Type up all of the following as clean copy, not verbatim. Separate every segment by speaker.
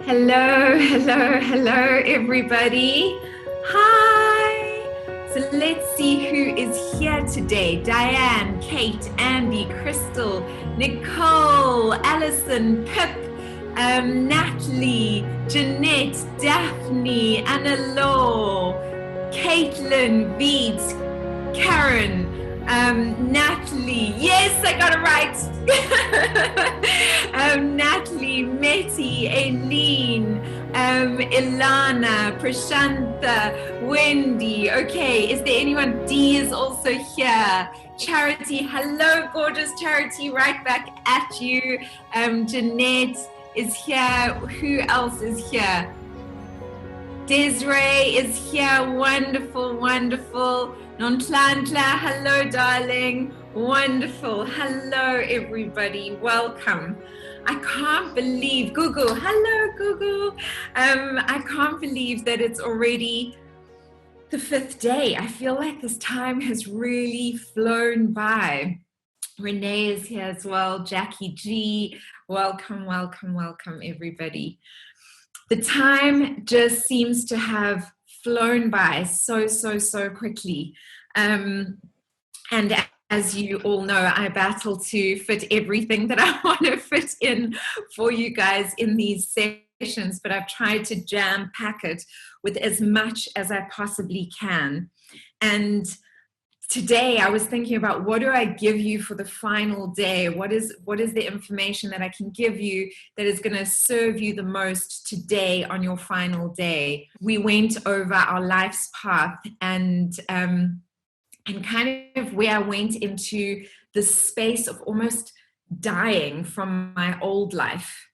Speaker 1: Hello, hello, hello, everybody. Hi. So let's see who is here today. Diane, Kate, Andy, Crystal, Nicole, Alison, Pip, Natalie, Jeanette, Daphne, Anna Law, Caitlin, Veet, Karen, Natalie, yes, I got it right. Natalie, Meti, Aileen, Ilana, Prashantha, Wendy. Okay, is there anyone? Dee is also here. Charity, hello, gorgeous Charity, right back at you. Jeanette is here. Who else is here? Desiree is here. Wonderful, wonderful. Nontlantla, hello, darling. Wonderful. Hello, everybody. Welcome. I can't believe, Google, hello, Google. I can't believe that it's already the 5th day. I feel like this time has really flown by. Renee is here as well. Jackie G. Welcome, welcome, welcome, everybody. The time just seems to have flown by so quickly. And as you all know, I battle to fit everything that I want to fit in for you guys in these sessions, but I've tried to jam pack it with as much as I possibly can. And today I was thinking about, what do I give you for the final day? What is the information that I can give you that is going to serve you the most today on your final day? We went over our life's path and kind of where I went into the space of almost dying from my old life.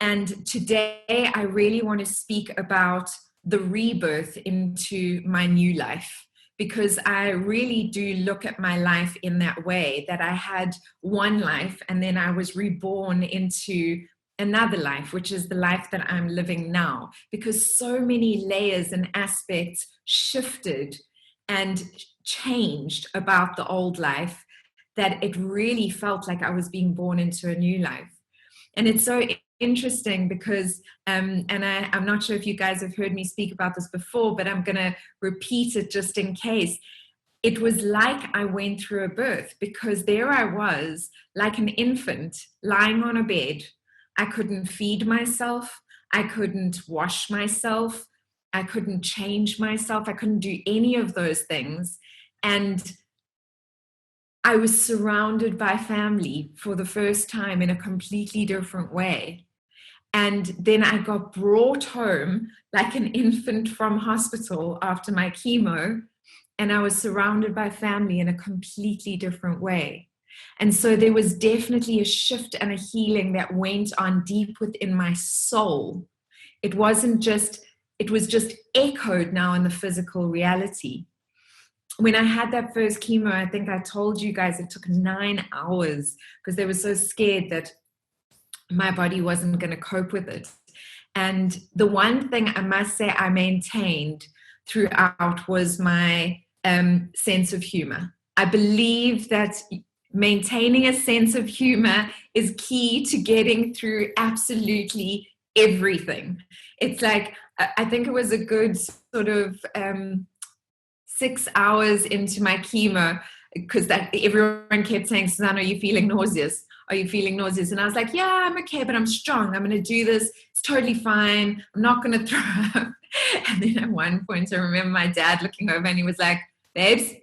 Speaker 1: And today I really want to speak about the rebirth into my new life, because I really do look at my life in that way, that I had one life and then I was reborn into another life, which is the life that I'm living now, because so many layers and aspects shifted and changed about the old life that it really felt like I was being born into a new life. And it's so interesting because, I'm not sure if you guys have heard me speak about this before, but I'm going to repeat it just in case. It was like I went through a birth, because there I was like an infant lying on a bed. I couldn't feed myself. I couldn't wash myself. I couldn't change myself. I couldn't do any of those things. And I was surrounded by family for the first time in a completely different way. And then I got brought home like an infant from hospital after my chemo, and I was surrounded by family in a completely different way. And so there was definitely a shift and a healing that went on deep within my soul. It was just echoed now in the physical reality. When I had that first chemo, I think I told you guys it took 9 hours, because they were so scared that my body wasn't going to cope with it. And the one thing I must say I maintained throughout was my sense of humor. I believe that maintaining a sense of humor is key to getting through absolutely everything. It's like, I think it was a good sort of 6 hours into my chemo, because that everyone kept saying, Susanna, are you feeling nauseous? Are you feeling nauseous? And I was like, yeah, I'm okay, but I'm strong. I'm going to do this. It's totally fine. I'm not going to throw up. And then at one point, I remember my dad looking over and he was like, babes,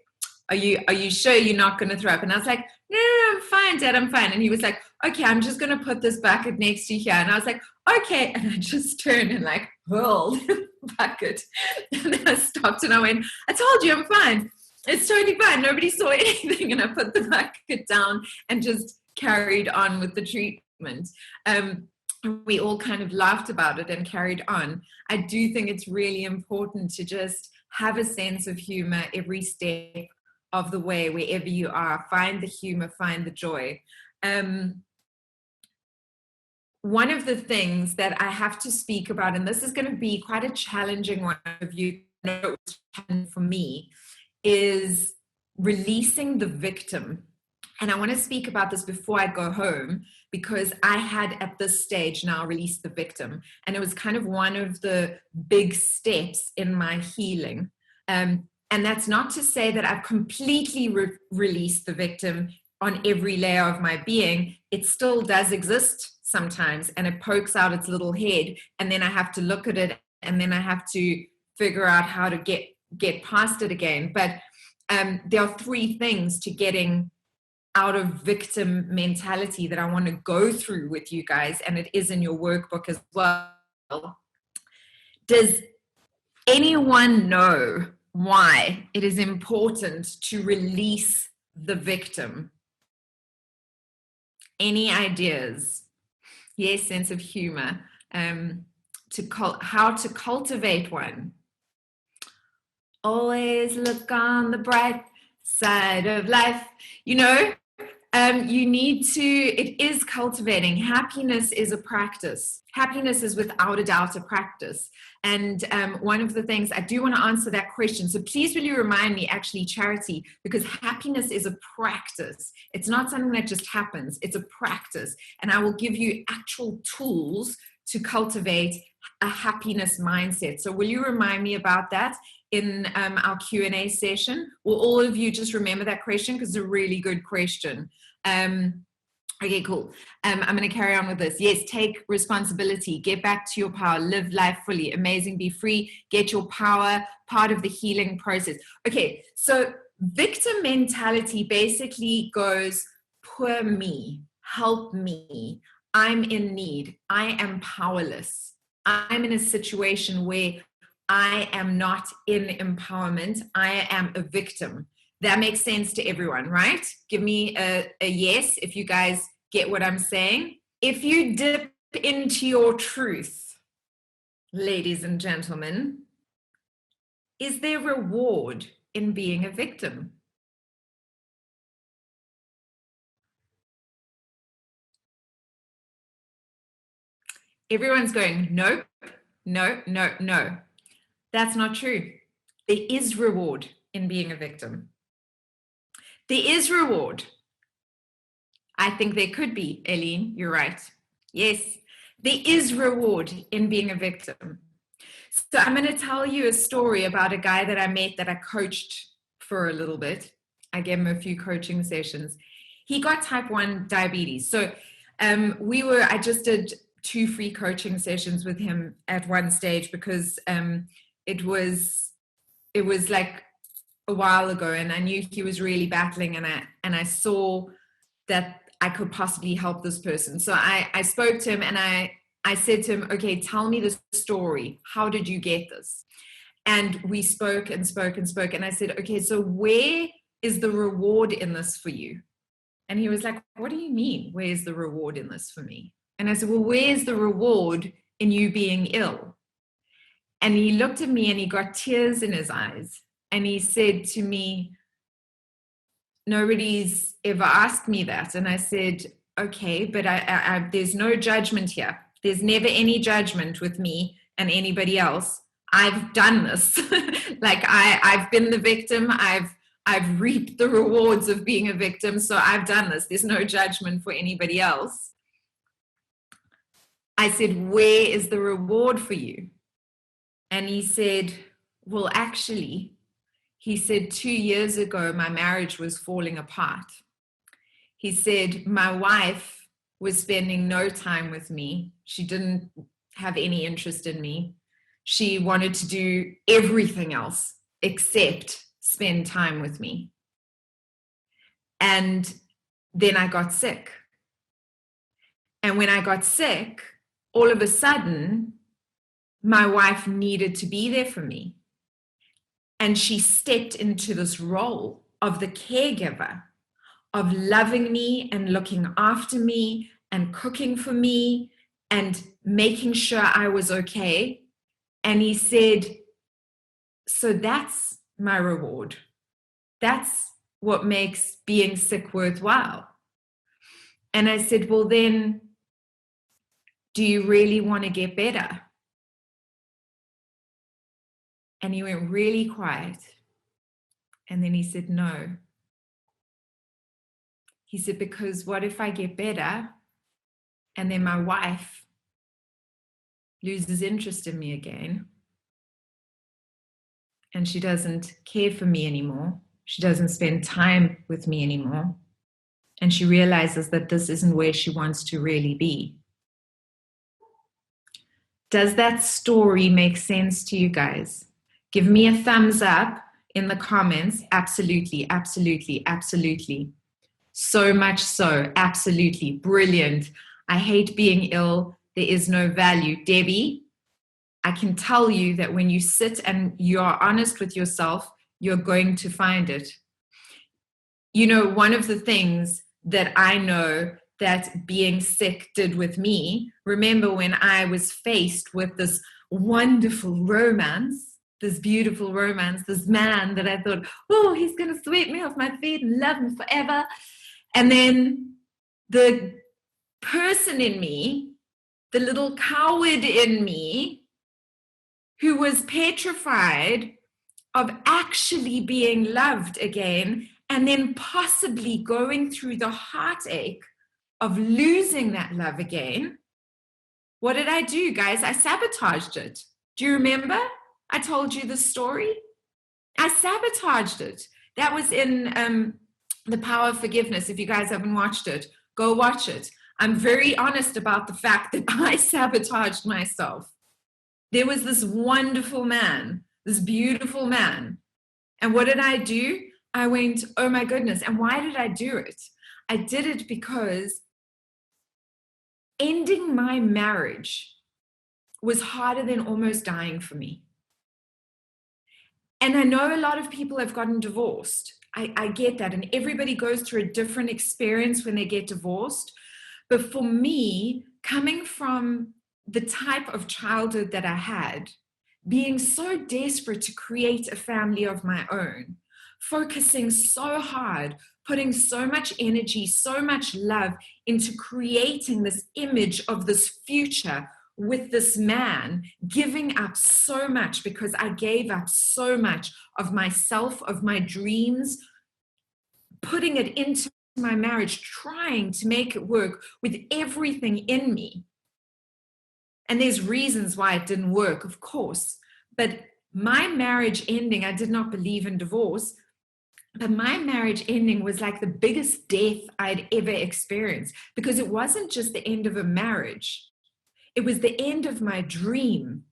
Speaker 1: are you sure you're not going to throw up? And I was like, no, I'm fine, Dad, I'm fine. And he was like, okay, I'm just going to put this bucket next to you here. And I was like, okay. And I just turned and like hurled the bucket. And then I stopped and I went, I told you I'm fine. It's totally fine. Nobody saw anything. And I put the bucket down and just carried on with the treatment. We all kind of laughed about it and carried on. I do think it's really important to just have a sense of humor every step of the way, wherever you are. Find the humor, find the joy. One of the things that I have to speak about, and this is going to be quite a challenging one of you, for me, is releasing the victim And I want to speak about this before I go home, because I had at this stage now released the victim. And it was kind of one of the big steps in my healing. And that's not to say that I've completely released the victim on every layer of my being. It still does exist sometimes, and it pokes out its little head. And then I have to look at it, and then I have to figure out how to get past it again. But there are three things to getting out of victim mentality that I want to go through with you guys, and it is in your workbook as well. Does anyone know why it is important to release the victim? Any ideas? Yes, sense of humor. How to cultivate one. Always look on the bright side of life. You know, you need to, it is cultivating. Happiness is a practice. Happiness is without a doubt a practice. And one of the things, I do want to answer that question. So please will you remind me, actually, Charity, because happiness is a practice. It's not something that just happens. It's a practice. And I will give you actual tools to cultivate a happiness mindset. So will you remind me about that in our Q&A session? Will all of you just remember that question, because it's a really good question. Okay, cool. I'm going to carry on with this. Yes, take responsibility, get back to your power, live life fully, amazing, be free, get your power, part of the healing process. Okay, so victim mentality basically goes, poor me, help me, I'm in need, I am powerless, I'm in a situation where I am not in empowerment, I am a victim. That makes sense to everyone, right? Give me a yes if you guys get what I'm saying. If you dip into your truth, ladies and gentlemen, is there reward in being a victim? Everyone's going, nope, no, no, no. That's not true. There is reward in being a victim. There is reward. I think there could be, Eileen, you're right. Yes, there is reward in being a victim. So I'm going to tell you a story about a guy that I met that I coached for a little bit. I gave him a few coaching sessions. He got type 1 diabetes. So I just did 2 free coaching sessions with him at one stage, because it was like a while ago, and I knew he was really battling, and I saw that I could possibly help this person. So I spoke to him, and I said to him, okay, tell me the story. How did you get this? And we spoke and spoke and spoke. And I said, okay, so where is the reward in this for you? And he was like, what do you mean? Where's the reward in this for me? And I said, well, where's the reward in you being ill? And he looked at me and he got tears in his eyes. And he said to me, nobody's ever asked me that. And I said, okay, but there's no judgment here. There's never any judgment with me and anybody else. I've done this. Like I've been the victim. I've reaped the rewards of being a victim. So I've done this. There's no judgment for anybody else. I said, where is the reward for you? And he said, well, actually, he said, 2 years ago, my marriage was falling apart. He said, my wife was spending no time with me. She didn't have any interest in me. She wanted to do everything else except spend time with me. And then I got sick. And when I got sick, all of a sudden, my wife needed to be there for me. And she stepped into this role of the caregiver, of loving me and looking after me and cooking for me and making sure I was okay. And he said, so that's my reward. That's what makes being sick worthwhile. And I said, well, then, do you really want to get better? And he went really quiet. And then he said, no. He said, because what if I get better and then my wife loses interest in me again and she doesn't care for me anymore? She doesn't spend time with me anymore. And she realizes that this isn't where she wants to really be. Does that story make sense to you guys? Give me a thumbs up in the comments. Absolutely, absolutely, absolutely. So much so, absolutely. Brilliant. I hate being ill. There is no value. Debbie, I can tell you that when you sit and you are honest with yourself, you're going to find it. You know, one of the things that I know that being sick did with me, remember when I was faced with this wonderful romance, this beautiful romance, this man that I thought, oh, he's going to sweep me off my feet and love me forever. And then the person in me, the little coward in me, who was petrified of actually being loved again, and then possibly going through the heartache of losing that love again. What did I do, guys? I sabotaged it. Do you remember? I told you the story. I sabotaged it. That was in The Power of Forgiveness. If you guys haven't watched it, go watch it. I'm very honest about the fact that I sabotaged myself. There was this wonderful man, this beautiful man. And what did I do? I went, oh my goodness. And why did I do it? I did it because ending my marriage was harder than almost dying for me. And I know a lot of people have gotten divorced. I get that. And everybody goes through a different experience when they get divorced. But for me, coming from the type of childhood that I had, being so desperate to create a family of my own, focusing so hard, putting so much energy, so much love into creating this image of this future with this man, giving up so much because I gave up so much of myself, of my dreams, putting it into my marriage, trying to make it work with everything in me. And there's reasons why it didn't work, of course. But my marriage ending, I did not believe in divorce, but my marriage ending was like the biggest death I'd ever experienced, because it wasn't just the end of a marriage. It was the end of my dream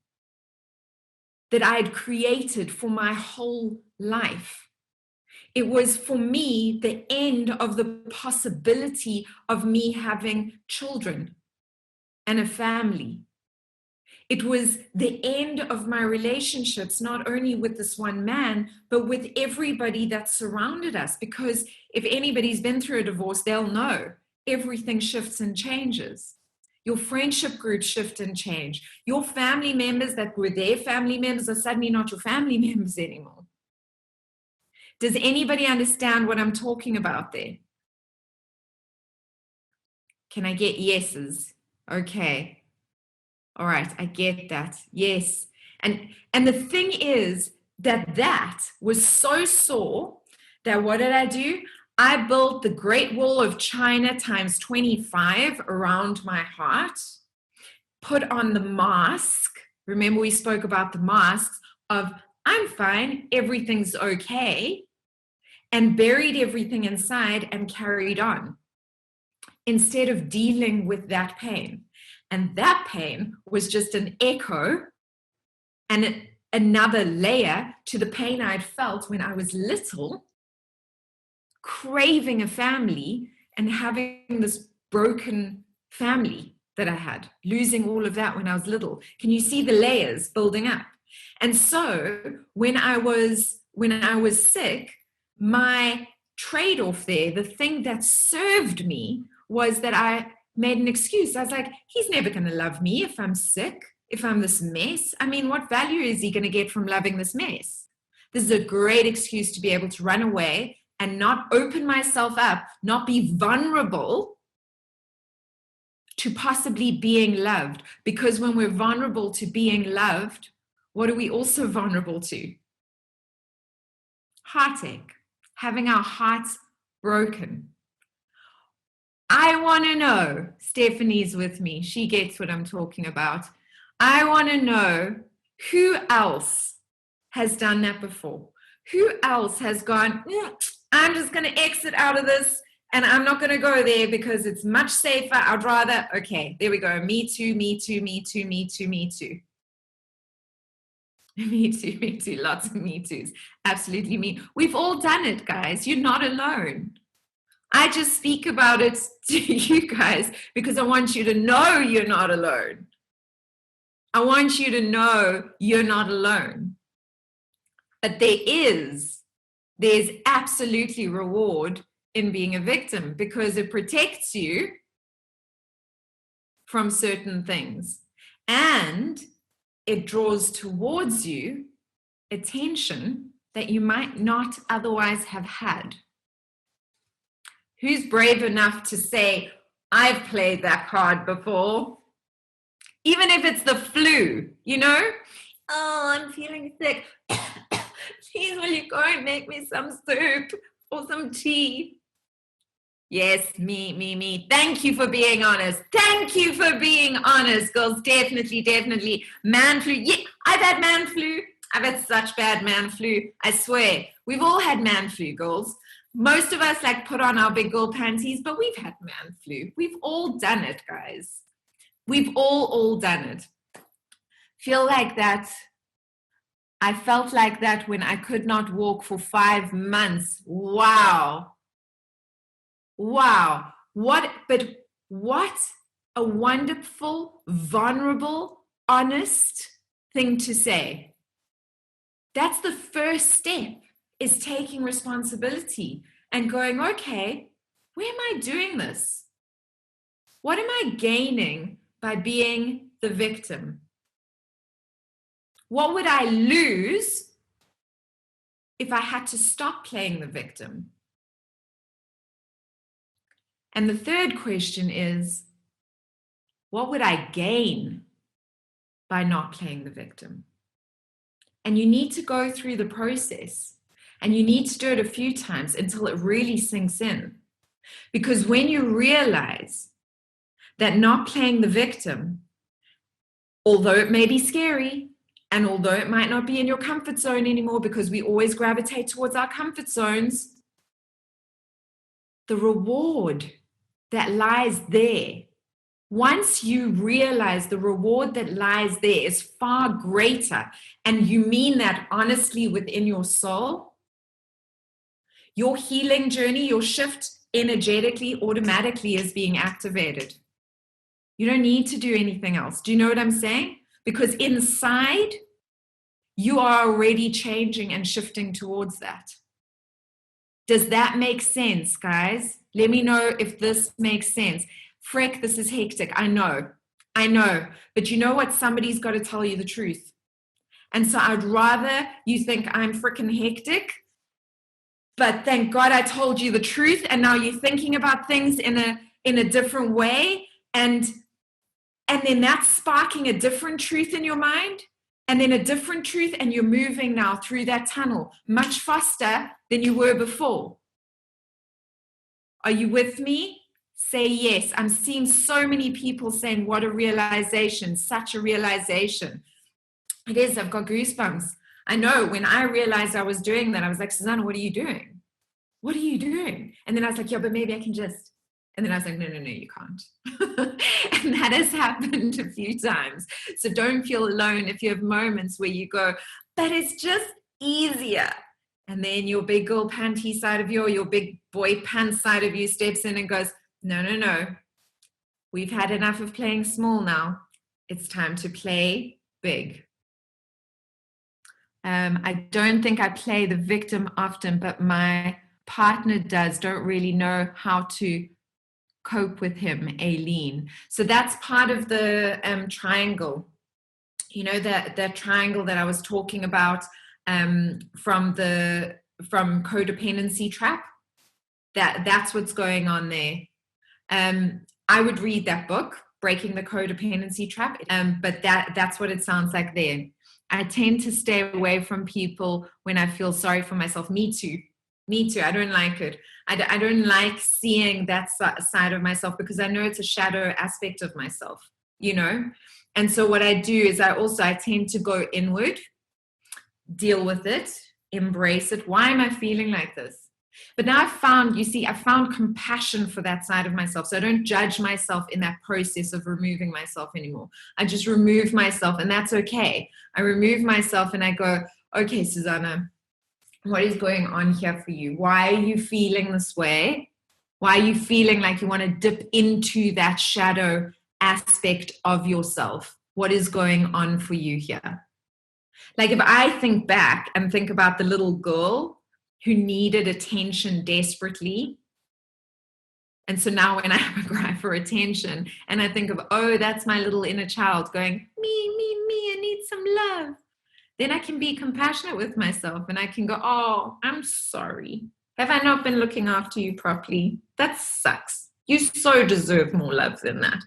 Speaker 1: that I had created for my whole life. It was for me the end of the possibility of me having children and a family. It was the end of my relationships, not only with this one man, but with everybody that surrounded us. Because if anybody's been through a divorce, they'll know everything shifts and changes. Your friendship groups shift and change. Your family members that were their family members are suddenly not your family members anymore. Does anybody understand what I'm talking about there? Can I get yeses? Okay. All right, I get that. Yes. And the thing is that was so sore that what did I do? I built the Great Wall of China times 25 around my heart, put on the mask. Remember we spoke about the masks of I'm fine, everything's okay, and buried everything inside and carried on instead of dealing with that pain. And that pain was just an echo and another layer to the pain I'd felt when I was little, craving a family and having this broken family that I had, losing all of that when I was little. Can you see the layers building up? And so when I was sick, my trade-off there, the thing that served me was that I made an excuse. I was like, he's never going to love me if I'm sick, if I'm this mess. I mean, what value is he going to get from loving this mess? This is a great excuse to be able to run away and not open myself up, not be vulnerable to possibly being loved. Because when we're vulnerable to being loved, what are we also vulnerable to? Heartache, having our hearts broken. I want to know, Stephanie's with me. She gets what I'm talking about. I want to know who else has done that before. Who else has gone, I'm just going to exit out of this and I'm not going to go there because it's much safer. I'd rather, okay, there we go. Me too, me too, me too, me too, me too. Me too, me too. Lots of me too's. Absolutely me. We've all done it, guys. You're not alone. I just speak about it to you guys because I want you to know you're not alone. I want you to know you're not alone. But there's absolutely reward in being a victim because it protects you from certain things and it draws towards you attention that you might not otherwise have had. Who's brave enough to say, I've played that card before? Even if it's the flu, you know? Oh, I'm feeling sick. Please, will you go and make me some soup or some tea? Yes, me. Thank you for being honest. Thank you for being honest, girls. Definitely. Man flu. Yeah, I've had man flu. I've had such bad man flu. I swear. We've all had man flu, girls. Most of us like put on our big girl panties, but we've had man flu. We've all done it, guys. We've all done it. Feel like that. I felt like that when I could not walk for 5 months. Wow. What a wonderful, vulnerable, honest thing to say. That's the first step, is taking responsibility and going, okay, where am I doing this? What am I gaining by being the victim? What would I lose if I had to stop playing the victim? And the third question is, what would I gain by not playing the victim? And you need to go through the process and you need to do it a few times until it really sinks in. Because when you realize that not playing the victim, although it may be scary, and although it might not be in your comfort zone anymore, because we always gravitate towards our comfort zones, the reward that lies there, once you realize the reward that lies there is far greater, and you mean that honestly within your soul, your healing journey, your shift energetically, automatically is being activated. You don't need to do anything else. Do you know what I'm saying? Because inside, you are already changing and shifting towards that. Does that make sense, guys? Let me know if this makes sense. Frick, this is hectic. I know. But you know what? Somebody's got to tell you the truth. And so I'd rather you think I'm freaking hectic, but thank God I told you the truth. And now you're thinking about things in a different way. And then that's sparking a different truth in your mind. And then a different truth, and you're moving now through that tunnel much faster than you were before. Are you with me? Say yes. I'm seeing so many people saying, what a realization, such a realization. It is, I've got goosebumps. I know when I realized I was doing that, I was like, Susanna, what are you doing? What are you doing? And then I was like, yeah, but maybe I can just. And then I was like, no, you can't. And that has happened a few times. So don't feel alone if you have moments where you go, but it's just easier. And then your big girl panty side of you, or your big boy pants side of you steps in and goes, no. We've had enough of playing small now. It's time to play big. I don't think I play the victim often, but my partner does. Don't really know how to cope with him, Aileen. So that's part of the triangle. You know, that triangle that I was talking about from codependency trap. That's what's going on there. I would read that book, Breaking the Codependency Trap, but that's what it sounds like there. I tend to stay away from people when I feel sorry for myself. Me too. Me too. I don't like it. I don't like seeing that side of myself because I know it's a shadow aspect of myself, you know? And so what I do is I tend to go inward, deal with it, embrace it. Why am I feeling like this? But now I found compassion for that side of myself. So I don't judge myself in that process of removing myself anymore. I just remove myself, and that's okay. I remove myself and I go, okay, Susanna, what is going on here for you? Why are you feeling this way? Why are you feeling like you want to dip into that shadow aspect of yourself? What is going on for you here? Like if I think back and think about the little girl who needed attention desperately. And so now when I have a cry for attention and I think of, oh, that's my little inner child going, me, I need some love. Then I can be compassionate with myself and I can go, oh, I'm sorry. Have I not been looking after you properly? That sucks. You so deserve more love than that.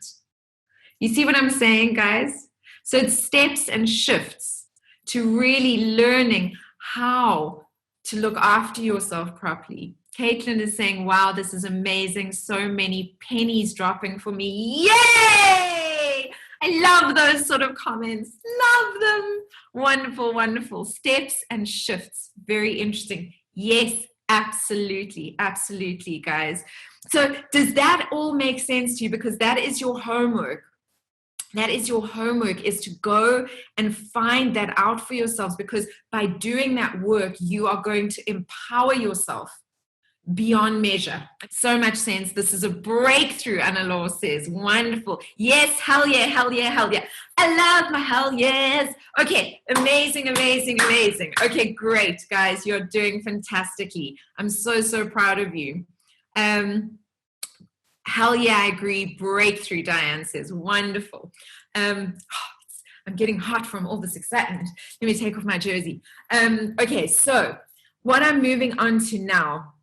Speaker 1: You see what I'm saying, guys? So it's steps and shifts to really learning how to look after yourself properly. Caitlin is saying, wow, this is amazing. So many pennies dropping for me. Yay! I love those sort of comments. Love them. Wonderful, wonderful. Steps and shifts. Very interesting. Yes, absolutely. Absolutely, guys. So does that all make sense to you? Because that is your homework. That is your homework, is to go and find that out for yourselves, because by doing that work, you are going to empower yourself beyond measure. So much sense. This is a breakthrough, Anna Law says. Wonderful. Yes, hell yeah, hell yeah, hell yeah. I love my hell yes. Okay, amazing, amazing, amazing. Okay, great, guys. You're doing fantastically. I'm so, so proud of you. Hell yeah, I agree. Breakthrough, Diane says. Wonderful. I'm getting hot from all this excitement. Let me take off my jersey. Okay, so what I'm moving on to now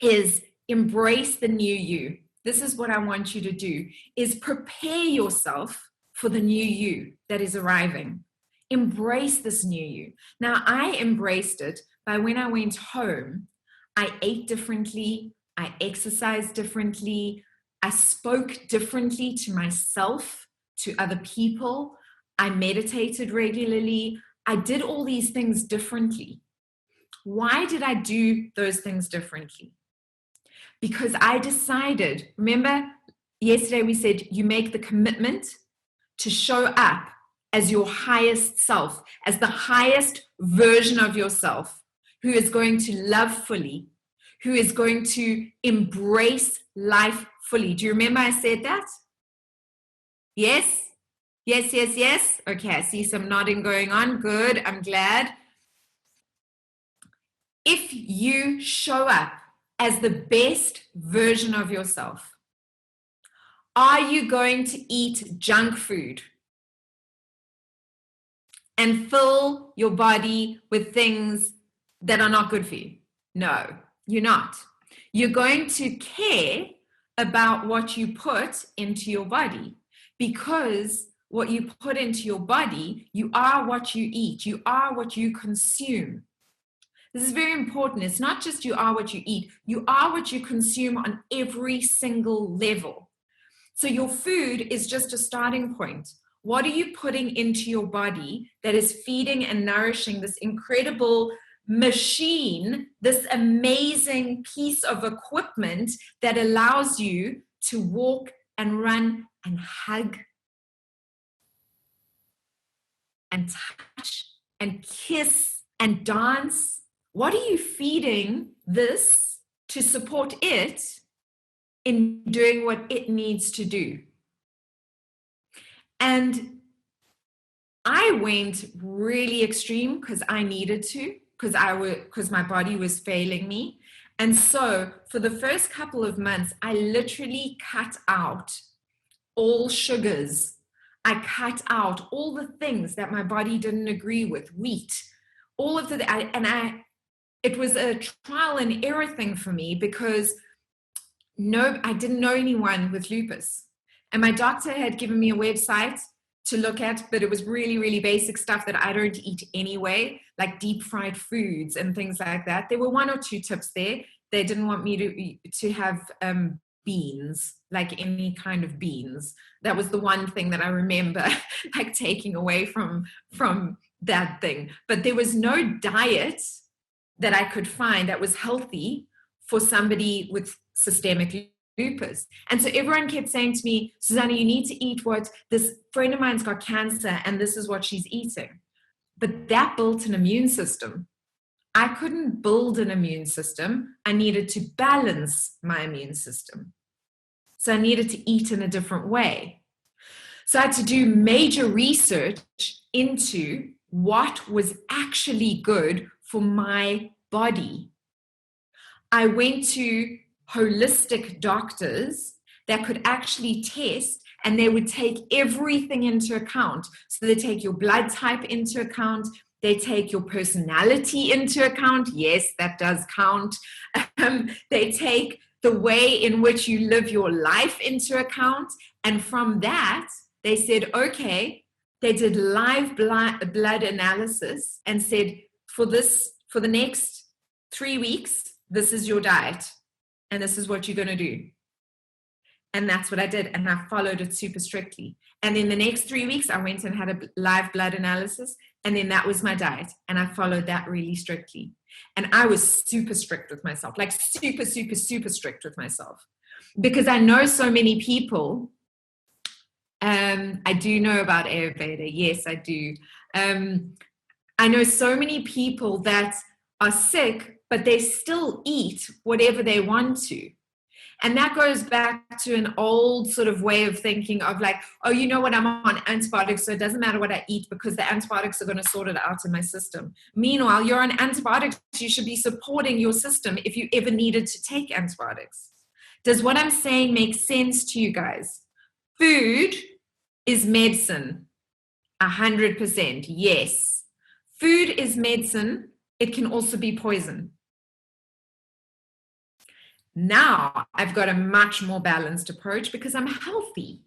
Speaker 1: is embrace the new you. This is what I want you to do, is prepare yourself for the new you that is arriving. Embrace this new you. Now, I embraced it by when I went home, I ate differently, I exercised differently, I spoke differently to myself, to other people, I meditated regularly, I did all these things differently. Why did I do those things differently? Because I decided, remember yesterday we said you make the commitment to show up as your highest self, as the highest version of yourself, who is going to love fully, who is going to embrace life fully. Do you remember I said that? Yes? Yes, yes, yes. Okay, I see some nodding going on. Good, I'm glad. If you show up as the best version of yourself, are you going to eat junk food and fill your body with things that are not good for you? No, you're not. You're going to care about what you put into your body, because what you put into your body, you are what you eat. You are what you consume. This is very important. It's not just you are what you eat. You are what you consume on every single level. So your food is just a starting point. What are you putting into your body that is feeding and nourishing this incredible machine, this amazing piece of equipment that allows you to walk and run and hug and touch and kiss and dance? What are you feeding this to support it in doing what it needs to do? And I went really extreme because I needed to, because my body was failing me. And so for the first couple of months, I literally cut out all sugars. I cut out all the things that my body didn't agree with, wheat, all of it was a trial and error thing for me, because I didn't know anyone with lupus. And my doctor had given me a website to look at, but it was really, really basic stuff that I don't eat anyway. like deep fried foods and things like that. There were one or two tips there. They didn't want me to have beans, like any kind of beans. That was the one thing that I remember like taking away from that thing. But there was no diet that I could find that was healthy for somebody with systemic lupus. And so everyone kept saying to me, Susanna, you need to eat what this friend of mine's got cancer and this is what she's eating. But that built an immune system. I couldn't build an immune system. I needed to balance my immune system. So I needed to eat in a different way. So I had to do major research into what was actually good for my body. I went to holistic doctors that could actually test, and they would take everything into account. So they take your blood type into account. They take your personality into account. Yes, that does count. They take the way in which you live your life into account. And from that, they said, okay, they did live blood analysis and said, for the next 3 weeks, this is your diet. And this is what you're going to do. And that's what I did. And I followed it super strictly. And then the next 3 weeks, I went and had a live blood analysis. And then that was my diet. And I followed that really strictly. And I was super strict with myself, like super, super, super strict with myself. Because I know so many people. I do know about Ayurveda. Yes, I do. I know so many people that are sick, but they still eat whatever they want to. And that goes back to an old sort of way of thinking of like, oh, you know what, I'm on antibiotics, so it doesn't matter what I eat because the antibiotics are going to sort it out in my system. Meanwhile, you're on antibiotics, you should be supporting your system if you ever needed to take antibiotics. Does what I'm saying make sense to you guys? Food is medicine, 100%, yes. Food is medicine. It can also be poison. Now I've got a much more balanced approach because I'm healthy.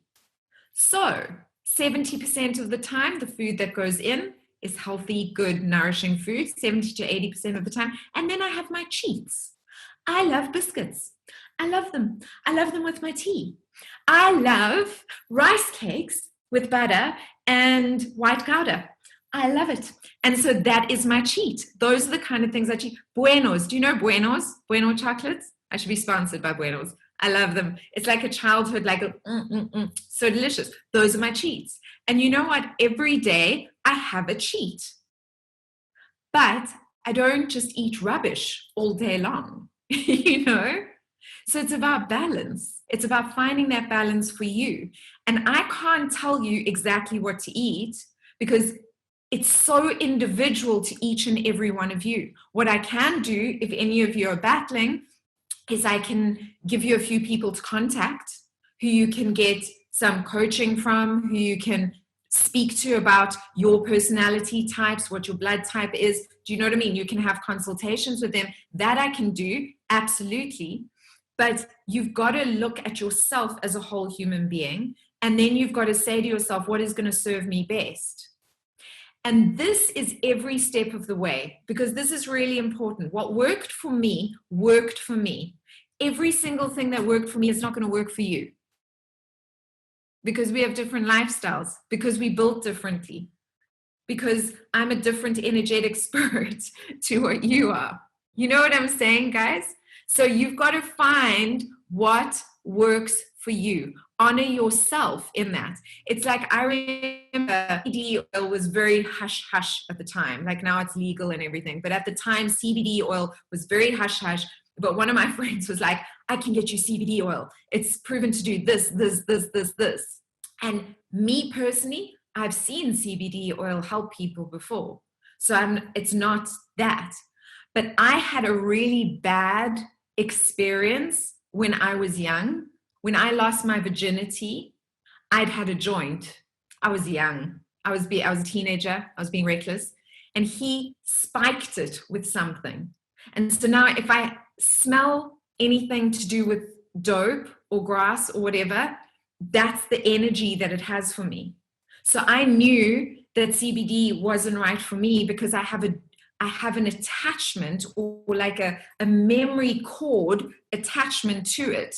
Speaker 1: So 70% of the time, the food that goes in is healthy, good, nourishing food, 70 to 80% of the time. And then I have my cheats. I love biscuits. I love them. I love them with my tea. I love rice cakes with butter and white powder. I love it. And so that is my cheat. Those are the kind of things I cheat. Buenos. Do you know Buenos? Bueno chocolates? I should be sponsored by Buenos. I love them. It's like a childhood, like so delicious. Those are my cheats. And you know what? Every day I have a cheat. But I don't just eat rubbish all day long, you know? So it's about balance. It's about finding that balance for you. And I can't tell you exactly what to eat because it's so individual to each and every one of you. What I can do, if any of you are battling, is I can give you a few people to contact who you can get some coaching from, who you can speak to about your personality types, what your blood type is. Do you know what I mean? You can have consultations with them. That I can do, absolutely. But you've got to look at yourself as a whole human being. And then you've got to say to yourself, what is going to serve me best? And this is every step of the way, because this is really important. What worked for me, worked for me. Every single thing that worked for me is not going to work for you. Because we have different lifestyles, because we built differently, because I'm a different energetic spirit to what you are. You know what I'm saying, guys? So you've got to find what works for you. Honor yourself in that. It's like, I remember CBD oil was very hush hush at the time. Like now it's legal and everything. But at the time, CBD oil was very hush hush. But one of my friends was like, I can get you CBD oil. It's proven to do this, this, this, this, this. And me personally, I've seen CBD oil help people before. So it's not that. But I had a really bad experience when I was young. When I lost my virginity, I'd had a joint. I was young. I was a teenager. I was being reckless. And he spiked it with something. And so now if I smell anything to do with dope or grass or whatever, that's the energy that it has for me. So I knew that CBD wasn't right for me because I have I have an attachment or like a memory cord attachment to it.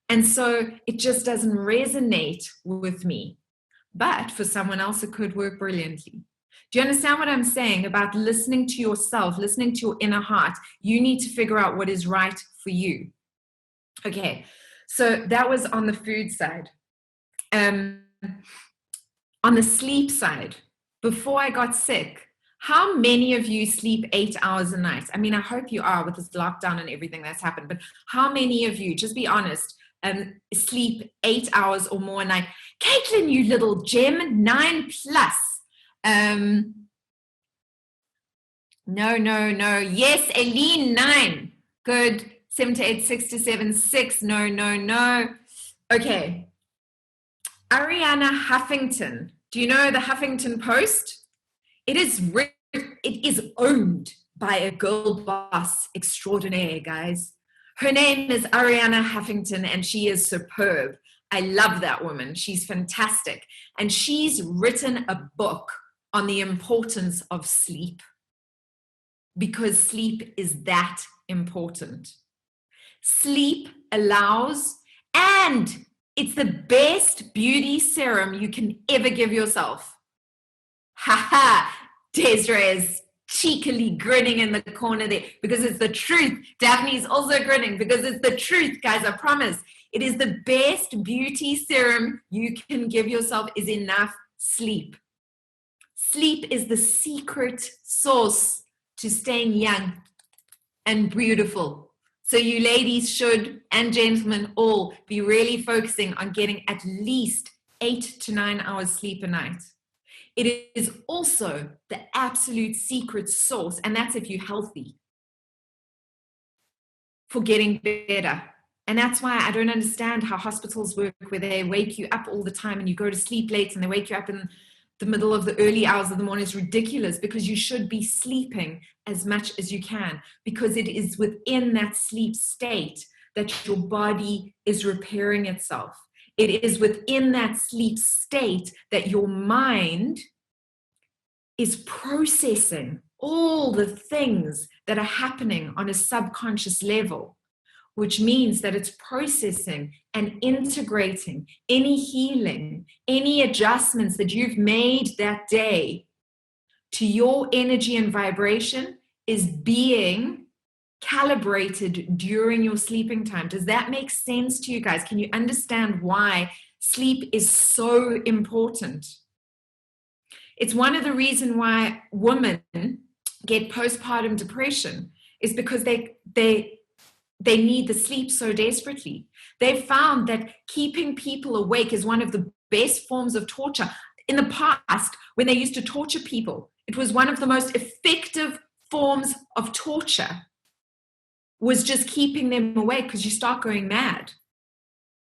Speaker 1: And so it just doesn't resonate with me. But for someone else, it could work brilliantly. Do you understand what I'm saying about listening to yourself, listening to your inner heart? You need to figure out what is right for you. Okay, so that was on the food side. On the sleep side, before I got sick, how many of you sleep 8 hours a night? I mean, I hope you are with this lockdown and everything that's happened, but how many of you, just be honest, sleep 8 hours or more a night? Caitlin, you little gem, 9 plus. No. Yes, Aileen, 9. Good. 7 to 8, 6 to 7, 6. No. Okay. Ariana Huffington. Do you know the Huffington Post? It is owned by a girl boss extraordinaire, guys. Her name is Ariana Huffington, and she is superb. I love that woman. She's fantastic. And she's written a book on the importance of sleep, because sleep is that important. Sleep allows, and it's the best beauty serum you can ever give yourself. Desiree is cheekily grinning in the corner there because it's the truth. Daphne's also grinning because it's the truth, guys. I promise. It is the best beauty serum you can give yourself is enough sleep. Sleep is the secret sauce to staying young and beautiful. So you ladies should, and gentlemen, all be really focusing on getting at least 8 to 9 hours sleep a night. It is also the absolute secret sauce, and that's if you're healthy, for getting better. And that's why I don't understand how hospitals work, where they wake you up all the time and you go to sleep late and they wake you up in the middle of the early hours of the morning. Is ridiculous, because you should be sleeping as much as you can, because it is within that sleep state that your body is repairing itself. It is within that sleep state that your mind is processing all the things that are happening on a subconscious level, which means that it's processing and integrating any healing, any adjustments that you've made that day to your energy and vibration is being calibrated during your sleeping time. Does that make sense to you guys? Can you understand why sleep is so important? It's one of the reasons why women get postpartum depression, is because they need the sleep so desperately. They've found that keeping people awake is one of the best forms of torture. In the past, when they used to torture people, it was one of the most effective forms of torture, was just keeping them awake, because you start going mad.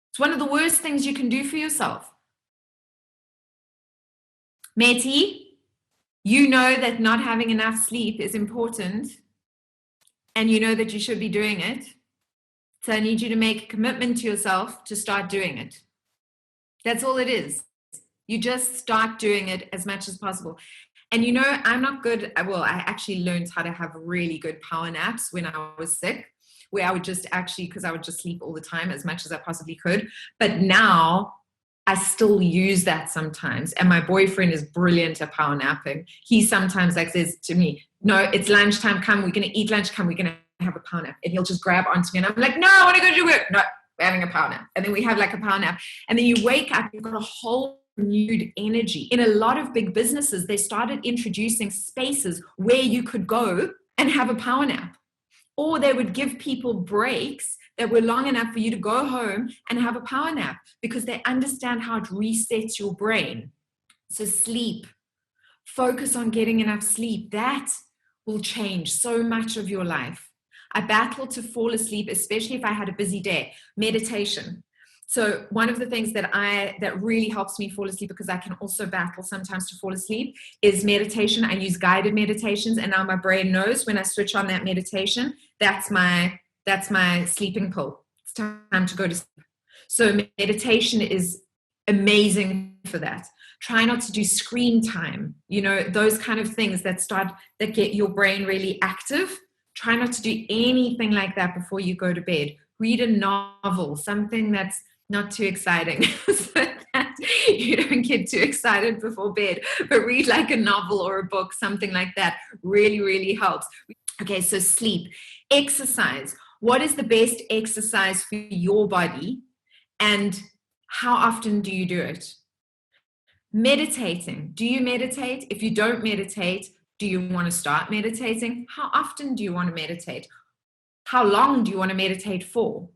Speaker 1: It's one of the worst things you can do for yourself. Meti, you know that not having enough sleep is important, and you know that you should be doing it. So I need you to make a commitment to yourself to start doing it. That's all it is. You just start doing it as much as possible. And you know, I'm not good. Well, I actually learned how to have really good power naps when I was sick, where I would just because I would just sleep all the time as much as I possibly could. But now I still use that sometimes. And my boyfriend is brilliant at power napping. He sometimes says to me, no, it's lunchtime. Come, we're going to eat lunch. Come, we're going to have a power nap. And he'll just grab onto me and I'm like, no, I want to go to work. No, we're having a power nap. And then we have like a power nap. And then you wake up, you've got a whole renewed energy. In a lot of big businesses, they started introducing spaces where you could go and have a power nap. Or they would give people breaks that were long enough for you to go home and have a power nap, because they understand how it resets your brain. So sleep, focus on getting enough sleep. That will change so much of your life. I battle to fall asleep, especially if I had a busy day. Meditation. So one of the things that really helps me fall asleep, because I can also battle sometimes to fall asleep, is meditation. I use guided meditations, and now my brain knows when I switch on that meditation, that's my sleeping pill. It's time to go to sleep. So meditation is amazing for that. Try not to do screen time, those kind of things that get your brain really active. Try not to do anything like that before you go to bed. Read a novel, something that's not too exciting, so that you don't get too excited before bed, but read like a novel or a book, something like that really, really helps. Okay, so sleep. Exercise. What is the best exercise for your body, and how often do you do it? Meditating. Do you meditate? If you don't meditate, do you want to start meditating? How often do you want to meditate? How long do you want to meditate for?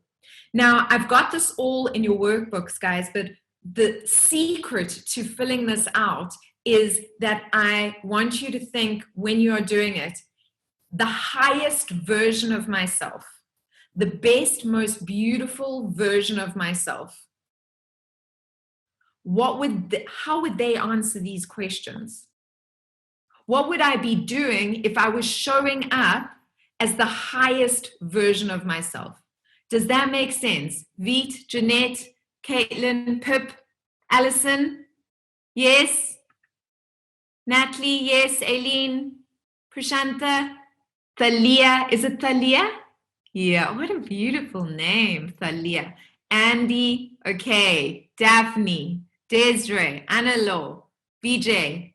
Speaker 1: Now, I've got this all in your workbooks, guys, but the secret to filling this out is that I want you to think, when you are doing it, the highest version of myself, the best, most beautiful version of myself. How would they answer these questions? What would I be doing if I was showing up as the highest version of myself? Does that make sense? Veet, Jeanette, Caitlin, Pip, Alison? Yes? Natalie? Yes? Aileen? Prashanta? Thalia? Is it Thalia? Yeah, what a beautiful name, Thalia. Andy? Okay. Daphne? Desiree? Annalo? BJ?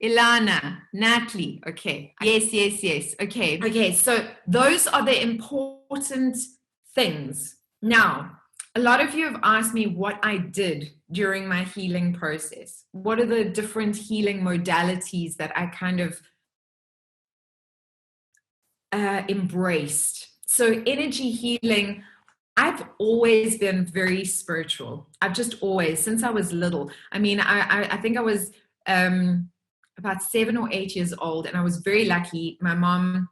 Speaker 1: Ilana, Natalie, okay. Yes. Okay, so those are the important things. Now, a lot of you have asked me what I did during my healing process. What are the different healing modalities that I kind of embraced? So energy healing, I've always been very spiritual. I've just always, since I was little. I mean, I think I was about 7 or 8 years old, and I was very lucky. My mom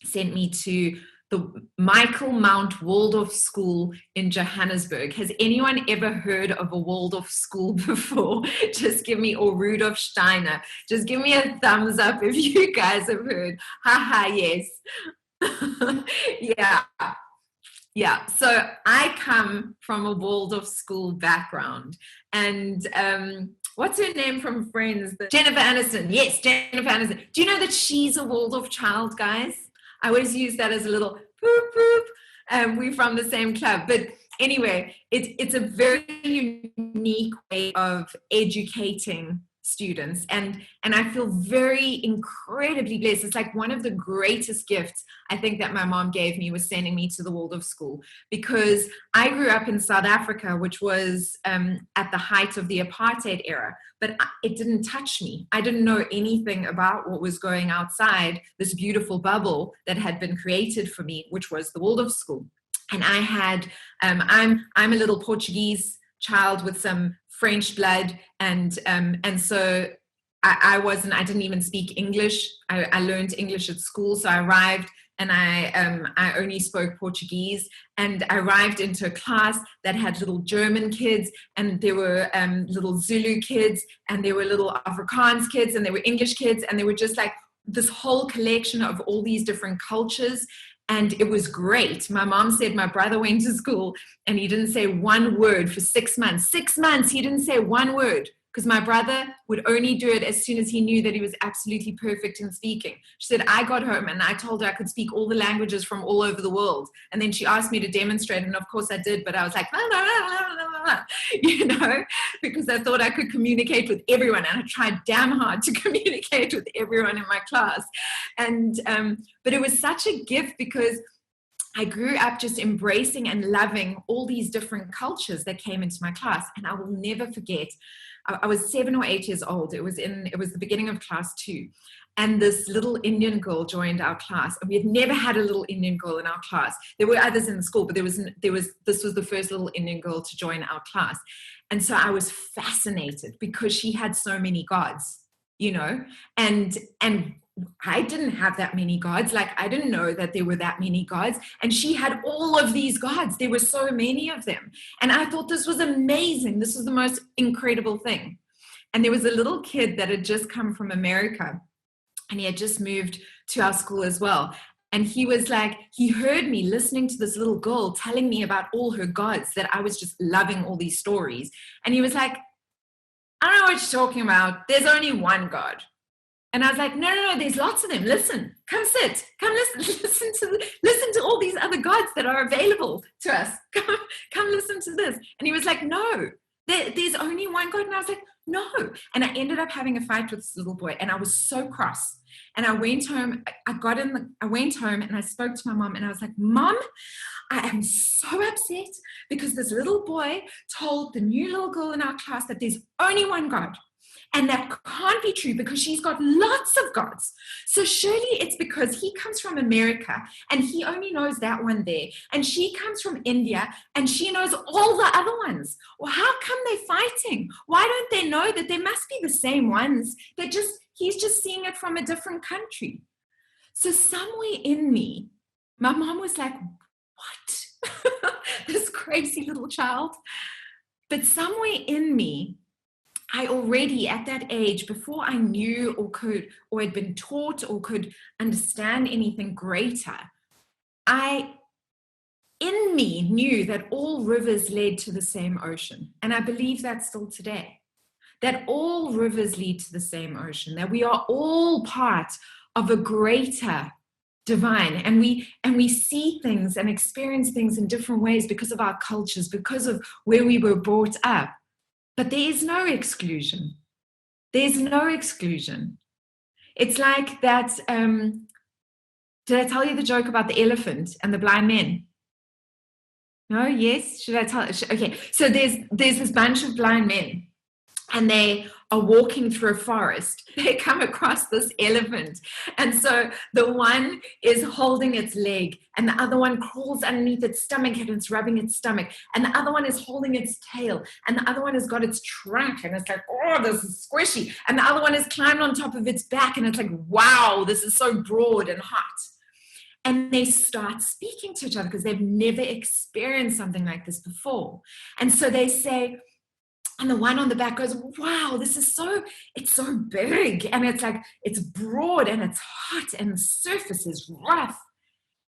Speaker 1: sent me to the Michael Mount Waldorf School in Johannesburg. Has anyone ever heard of a Waldorf school before? Just give me, or Rudolf Steiner. Just give me a thumbs up if you guys have heard. Haha, yes. Yeah. So I come from a Waldorf school background, and what's her name from Friends? Jennifer Aniston. Yes, Jennifer Aniston. Do you know that she's a Waldorf child, guys? I always use that as a little poop poop. We're from the same club. But anyway, it's a very unique way of educating students, and I feel very incredibly blessed. It's like one of the greatest gifts I think that my mom gave me was sending me to the Waldorf school, because I grew up in South Africa, which was at the height of the apartheid era, but it didn't touch me. I didn't know anything about what was going outside this beautiful bubble that had been created for me, which was the Waldorf school. And I had I'm a little Portuguese child with some French blood, and so I didn't even speak English. I learned English at school, so I arrived and I only spoke Portuguese, and I arrived into a class that had little German kids, and there were little Zulu kids, and there were little Afrikaans kids, and there were English kids, and they were just like this whole collection of all these different cultures. And it was great. My mom said my brother went to school and he didn't say one word for 6 months. 6 months, he didn't say one word, because my brother would only do it as soon as he knew that he was absolutely perfect in speaking. She said, I got home and I told her I could speak all the languages from all over the world. And then she asked me to demonstrate, and of course I did, but I was like, because I thought I could communicate with everyone, and I tried damn hard to communicate with everyone in my class. And but it was such a gift, because I grew up just embracing and loving all these different cultures that came into my class. And I will never forget, I was 7 or 8 years old. It was the beginning of class 2. And this little Indian girl joined our class. And we had never had a little Indian girl in our class. There were others in the school, but this was the first little Indian girl to join our class. And so I was fascinated, because she had so many gods, and I didn't have that many gods. Like, I didn't know that there were that many gods. And she had all of these gods. There were so many of them. And I thought this was amazing. This was the most incredible thing. And there was a little kid that had just come from America, and he had just moved to our school as well. And he was like, he heard me listening to this little girl telling me about all her gods, that I was just loving all these stories. And he was like, I don't know what you're talking about. There's only one God. And I was like, no, there's lots of them. Listen, come sit, come listen to all these other gods that are available to us. Come listen to this. And he was like, no, there's only one God. And I was like, no. And I ended up having a fight with this little boy, and I was so cross. And I went home. I went home and I spoke to my mom, and I was like, Mom, I am so upset because this little boy told the new little girl in our class that there's only one God. And that can't be true because she's got lots of gods. So surely it's because he comes from America and he only knows that one there. And she comes from India and she knows all the other ones. Well, how come they're fighting? Why don't they know that they must be the same ones? He's just seeing it from a different country. So somewhere in me, my mom was like, what? This crazy little child. But somewhere in me, I already at that age, before I knew or had been taught or could understand anything greater, I in me knew that all rivers led to the same ocean. And I believe that still today, that all rivers lead to the same ocean, that we are all part of a greater divine, and we see things and experience things in different ways because of our cultures, because of where we were brought up. But there is no exclusion. There's no exclusion. It's like that. Did I tell you the joke about the elephant and the blind men? No? Yes? Should I tell? Okay. So there's this bunch of blind men, and they are walking through a forest. They come across this elephant. And so the one is holding its leg, and the other one crawls underneath its stomach and it's rubbing its stomach. And the other one is holding its tail. And the other one has got its trunk, and it's like, oh, this is squishy. And the other one is climbed on top of its back, and it's like, wow, this is so broad and hot. And they start speaking to each other because they've never experienced something like this before. And so they say, and the one on the back goes, wow, it's so big. And it's like, it's broad and it's hot and the surface is rough.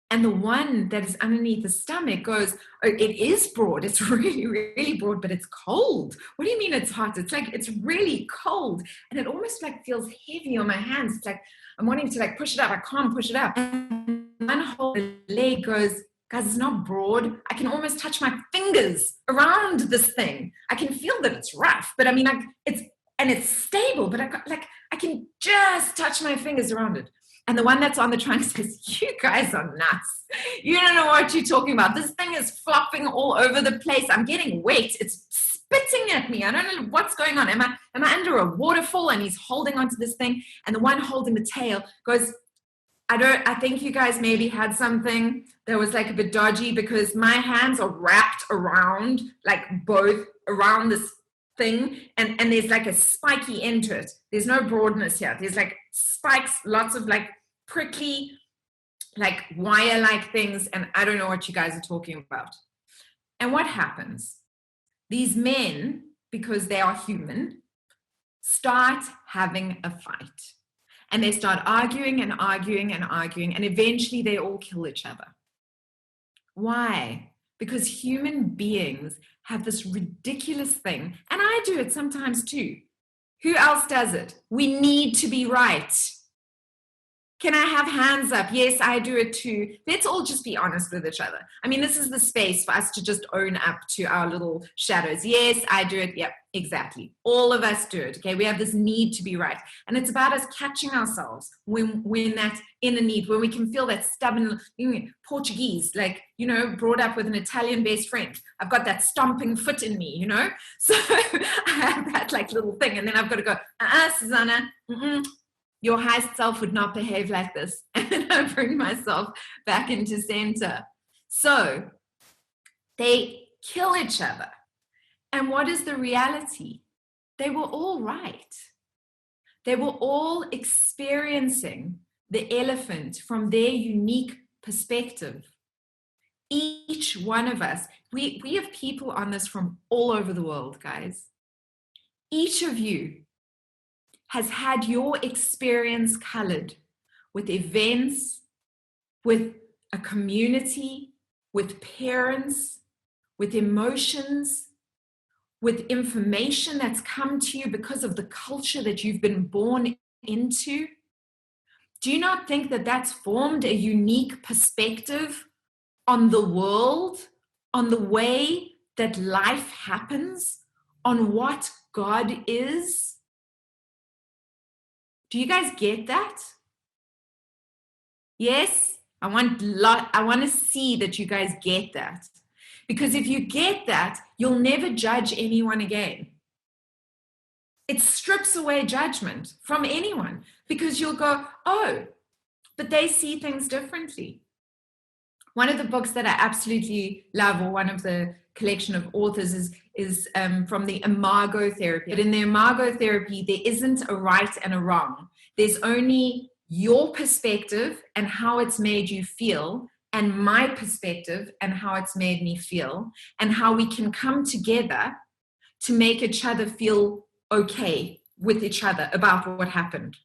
Speaker 1: And the one that is underneath the stomach goes, oh, it is broad. It's really, really broad, but it's cold. What do you mean it's hot? It's like, it's really cold. And it almost like feels heavy on my hands. It's like, I'm wanting to like push it up. I can't push it up. And one whole leg goes, guys, it's not broad. I can almost touch my fingers around this thing. I can feel that it's rough, but I mean, it's stable, but I can just touch my fingers around it. And the one that's on the trunk says, you guys are nuts. You don't know what you're talking about. This thing is flopping all over the place. I'm getting wet. It's spitting at me. I don't know what's going on. Am I under a waterfall? And he's holding onto this thing. And the one holding the tail goes, I think you guys maybe had something that was like a bit dodgy because my hands are wrapped around, like both around this thing. And there's like a spiky end to it. There's no broadness here. There's like spikes, lots of like prickly, like wire-like things. And I don't know what you guys are talking about. And what happens? These men, because they are human, start having a fight. And they start arguing and arguing and arguing, and eventually they all kill each other. Why? Because human beings have this ridiculous thing, and I do it sometimes too. Who else does it? We need to be right. Can I have hands up? Yes, I do it too. Let's all just be honest with each other. I mean, this is the space for us to just own up to our little shadows. Yes, I do it. Yep, exactly. All of us do it. Okay, we have this need to be right. And it's about us catching ourselves when that inner need, when we can feel that stubborn, Portuguese, like, brought up with an Italian best friend. I've got that stomping foot in me, So I have that like little thing. And then I've got to go, Susanna, your highest self would not behave like this. And then I bring myself back into center. So they kill each other. And what is the reality? They were all right. They were all experiencing the elephant from their unique perspective. Each one of us, we have people on this from all over the world, guys. Each of you has had your experience colored with events, with a community, with parents, with emotions, with information that's come to you because of the culture that you've been born into? Do you not think that that's formed a unique perspective on the world, on the way that life happens, on what God is? Do you guys get that? Yes? I want to see that you guys get that. Because if you get that, you'll never judge anyone again. It strips away judgment from anyone because you'll go, oh, but they see things differently. One of the books that I absolutely love, or one of the collection of authors, is from the imago therapy. But in the imago therapy, there isn't a right and a wrong. There's only your perspective and how it's made you feel, and my perspective and how it's made me feel, and how we can come together to make each other feel okay with each other about what happened.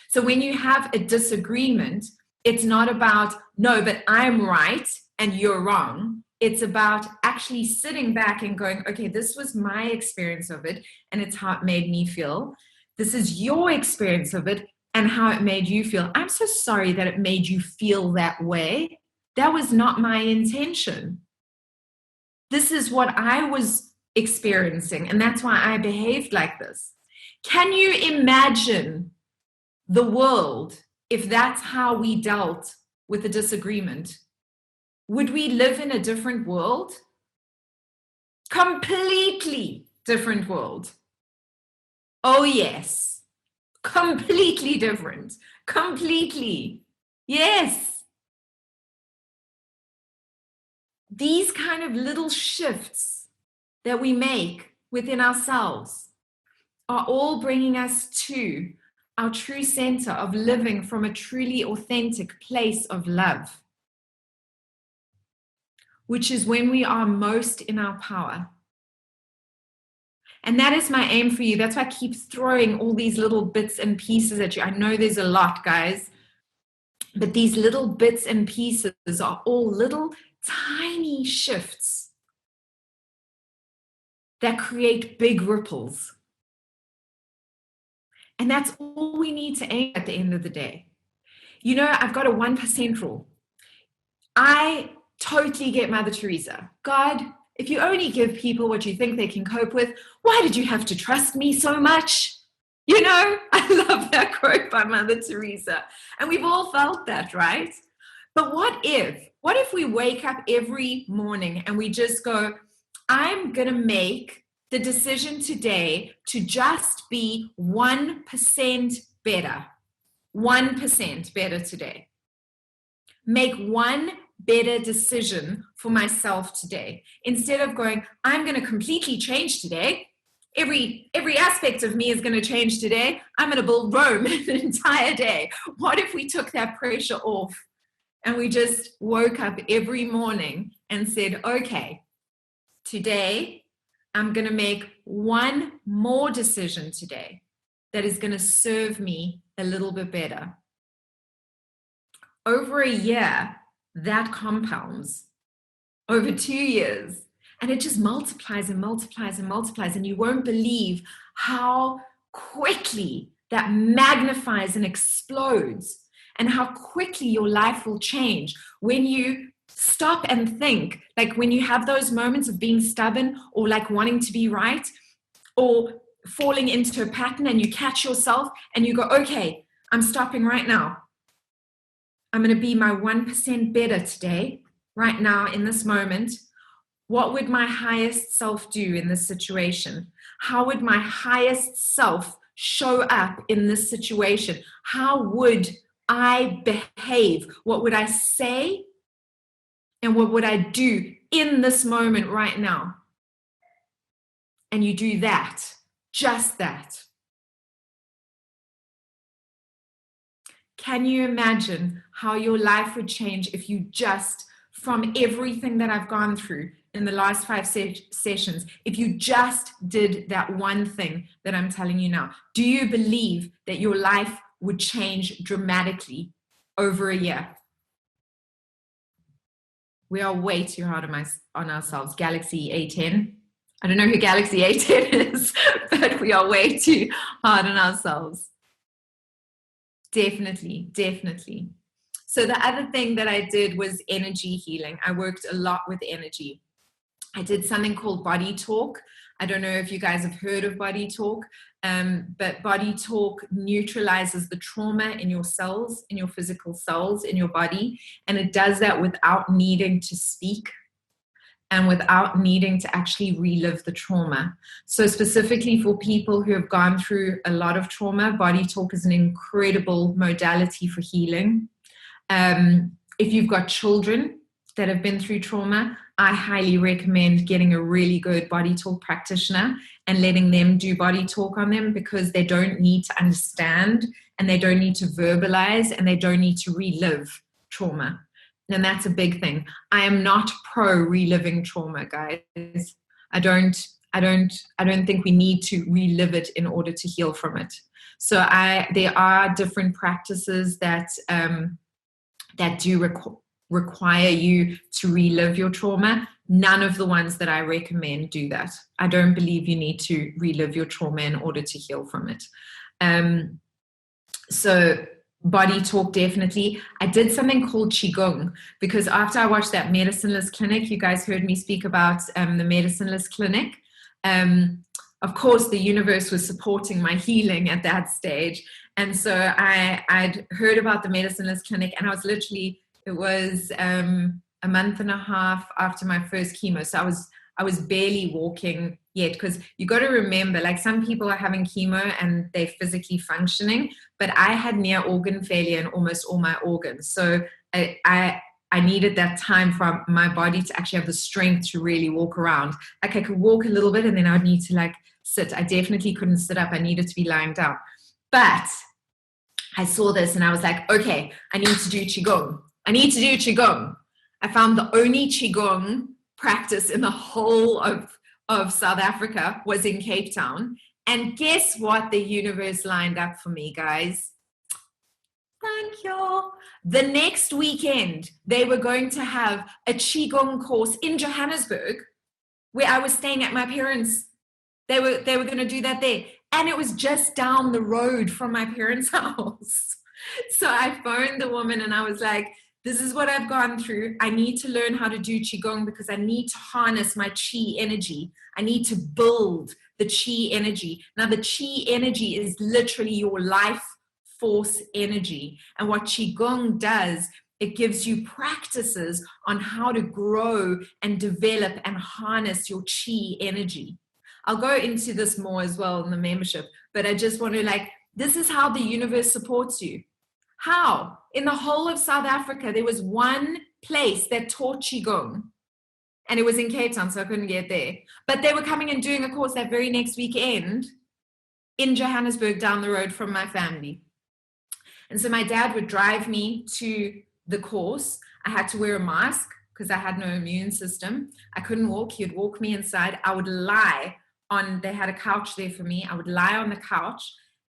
Speaker 1: So when you have a disagreement, it's not about, no, but I'm right and you're wrong. It's about actually sitting back and going, okay, this was my experience of it and it's how it made me feel. This is your experience of it and how it made you feel. I'm so sorry that it made you feel that way. That was not my intention. This is what I was experiencing, and that's why I behaved like this. Can you imagine the world if that's how we dealt with a disagreement? Would we live in a different world? Completely different world. Oh, yes. Completely different. Completely. Yes. These kind of little shifts that we make within ourselves are all bringing us to our true center of living from a truly authentic place of love, which is when we are most in our power. And that is my aim for you. That's why I keep throwing all these little bits and pieces at you. I know there's a lot, guys, but these little bits and pieces are all little tiny shifts that create big ripples. And that's all we need to aim at the end of the day. You know, I've got a 1% rule. I totally get Mother Teresa. God, if you only give people what you think they can cope with, why did you have to trust me so much? You know, I love that quote by Mother Teresa. And we've all felt that, right? But what if we wake up every morning and we just go, I'm going to make the decision today to just be 1% better. 1% better today. Make one better decision for myself today. Instead of going, I'm going to completely change today. Every aspect of me is going to change today. I'm going to build Rome an entire day. What if we took that pressure off and we just woke up every morning and said, okay, today, I'm going to make one more decision today that is going to serve me a little bit better. Over a year, that compounds. Over 2 years, and it just multiplies and multiplies and multiplies, and you won't believe how quickly that magnifies and explodes, and how quickly your life will change when you stop and think, like when you have those moments of being stubborn or like wanting to be right or falling into a pattern, and you catch yourself and you go, okay, I'm stopping right now. I'm going to be my 1% better today, right now in this moment. What would my highest self do in this situation? How would my highest self show up in this situation? How would I behave? What would I say? And what would I do in this moment right now? And you do that, just that. Can you imagine how your life would change if you just, from everything that I've gone through in the last 5 sessions, if you just did that one thing that I'm telling you now? Do you believe that your life would change dramatically over a year? We are way too hard on ourselves. Galaxy A10. I don't know who Galaxy A10 is, but we are way too hard on ourselves. Definitely, definitely. So the other thing that I did was energy healing. I worked a lot with energy. I did something called body talk. I don't know if you guys have heard of body talk, but body talk neutralizes the trauma in your cells, in your physical cells, in your body. And it does that without needing to speak and without needing to actually relive the trauma. So specifically for people who have gone through a lot of trauma, body talk is an incredible modality for healing. If you've got children that have been through trauma, I highly recommend getting a really good body talk practitioner and letting them do body talk on them, because they don't need to understand and they don't need to verbalize and they don't need to relive trauma. And that's a big thing. I am not pro reliving trauma, guys. I don't think we need to relive it in order to heal from it. So there are different practices that do require you to relive your trauma. None of the ones that I recommend do that. I don't believe you need to relive your trauma in order to heal from it. So body talk, definitely. I did something called Qigong, because after I watched that Medicineless Clinic, you guys heard me speak about the Medicineless Clinic. Of course, the universe was supporting my healing at that stage. And so I'd heard about the Medicineless Clinic, and I was literally, it was a month and a half after my first chemo. So I was barely walking yet, because you got to remember, like, some people are having chemo and they're physically functioning, but I had near organ failure in almost all my organs. So I needed that time for my body to actually have the strength to really walk around. Like, I could walk a little bit and then I would need to like sit. I definitely couldn't sit up. I needed to be lying down. But I saw this and I was like, okay, I need to do Qigong. I need to do Qigong. I found the only Qigong practice in the whole of South Africa was in Cape Town. And guess what? The universe lined up for me, guys. Thank you. The next weekend, they were going to have a Qigong course in Johannesburg, where I was staying at my parents'. They were going to do that there. And it was just down the road from my parents' house. So I phoned the woman and I was like, this is what I've gone through. I need to learn how to do Qigong because I need to harness my Qi energy. I need to build the Qi energy. Now, the Qi energy is literally your life force energy. And what Qigong does, it gives you practices on how to grow and develop and harness your Qi energy. I'll go into this more as well in the membership, but I just want to this is how the universe supports you. How? In the whole of South Africa, there was one place that taught Qigong, and it was in Cape Town, so I couldn't get there. But they were coming and doing a course that very next weekend in Johannesburg down the road from my family. And so my dad would drive me to the course. I had to wear a mask because I had no immune system. I couldn't walk. He would walk me inside. I would lie on, they had a couch there for me. I would lie on the couch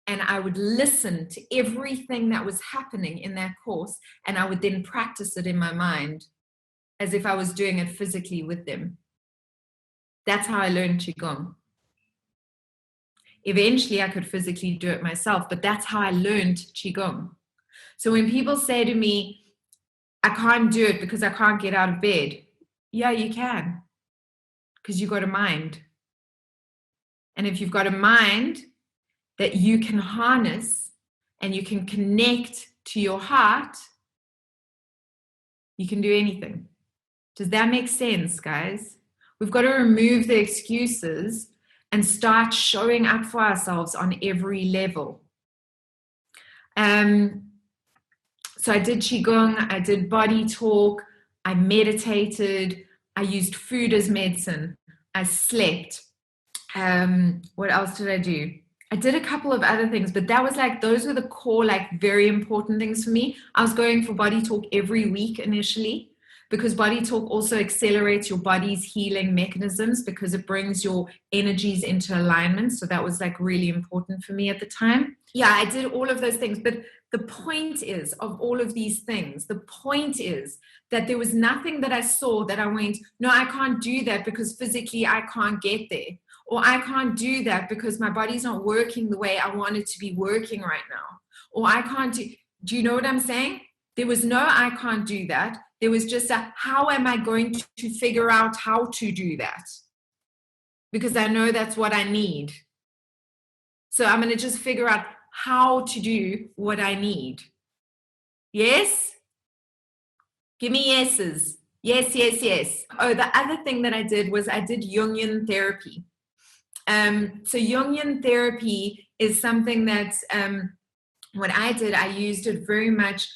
Speaker 1: and I would listen to everything that was happening in that course. And I would then practice it in my mind as if I was doing it physically with them. That's how I learned Qigong. Eventually, I could physically do it myself, but that's how I learned Qigong. So when people say to me, I can't do it because I can't get out of bed. Yeah, you can, because you've got a mind. And if you've got a mind that you can harness and you can connect to your heart, you can do anything. Does that make sense, guys? We've got to remove the excuses and start showing up for ourselves on every level. So I did Qigong, I did body talk, I meditated, I used food as medicine, I slept. What else did I do? I did a couple of other things, but that was those were the core, very important things for me. I was going for body talk every week initially. because body talk also accelerates your body's healing mechanisms because it brings your energies into alignment. So that was like really important for me at the time. Yeah, I did all of those things. But the point is, of all of these things, the point is that there was nothing that I saw that I went, no, I can't do that because physically I can't get there. Or I can't do that because my body's not working the way I want it to be working right now. Or I can't do you know what I'm saying? There was no, I can't do that. There was just a, how am I going to figure out how to do that? Because I know that's what I need. So I'm going to just figure out how to do what I need. Yes? Give me yeses. Yes, yes, yes. Oh, the other thing that I did was I did Jungian therapy. So Jungian therapy is something that what I did, I used it very much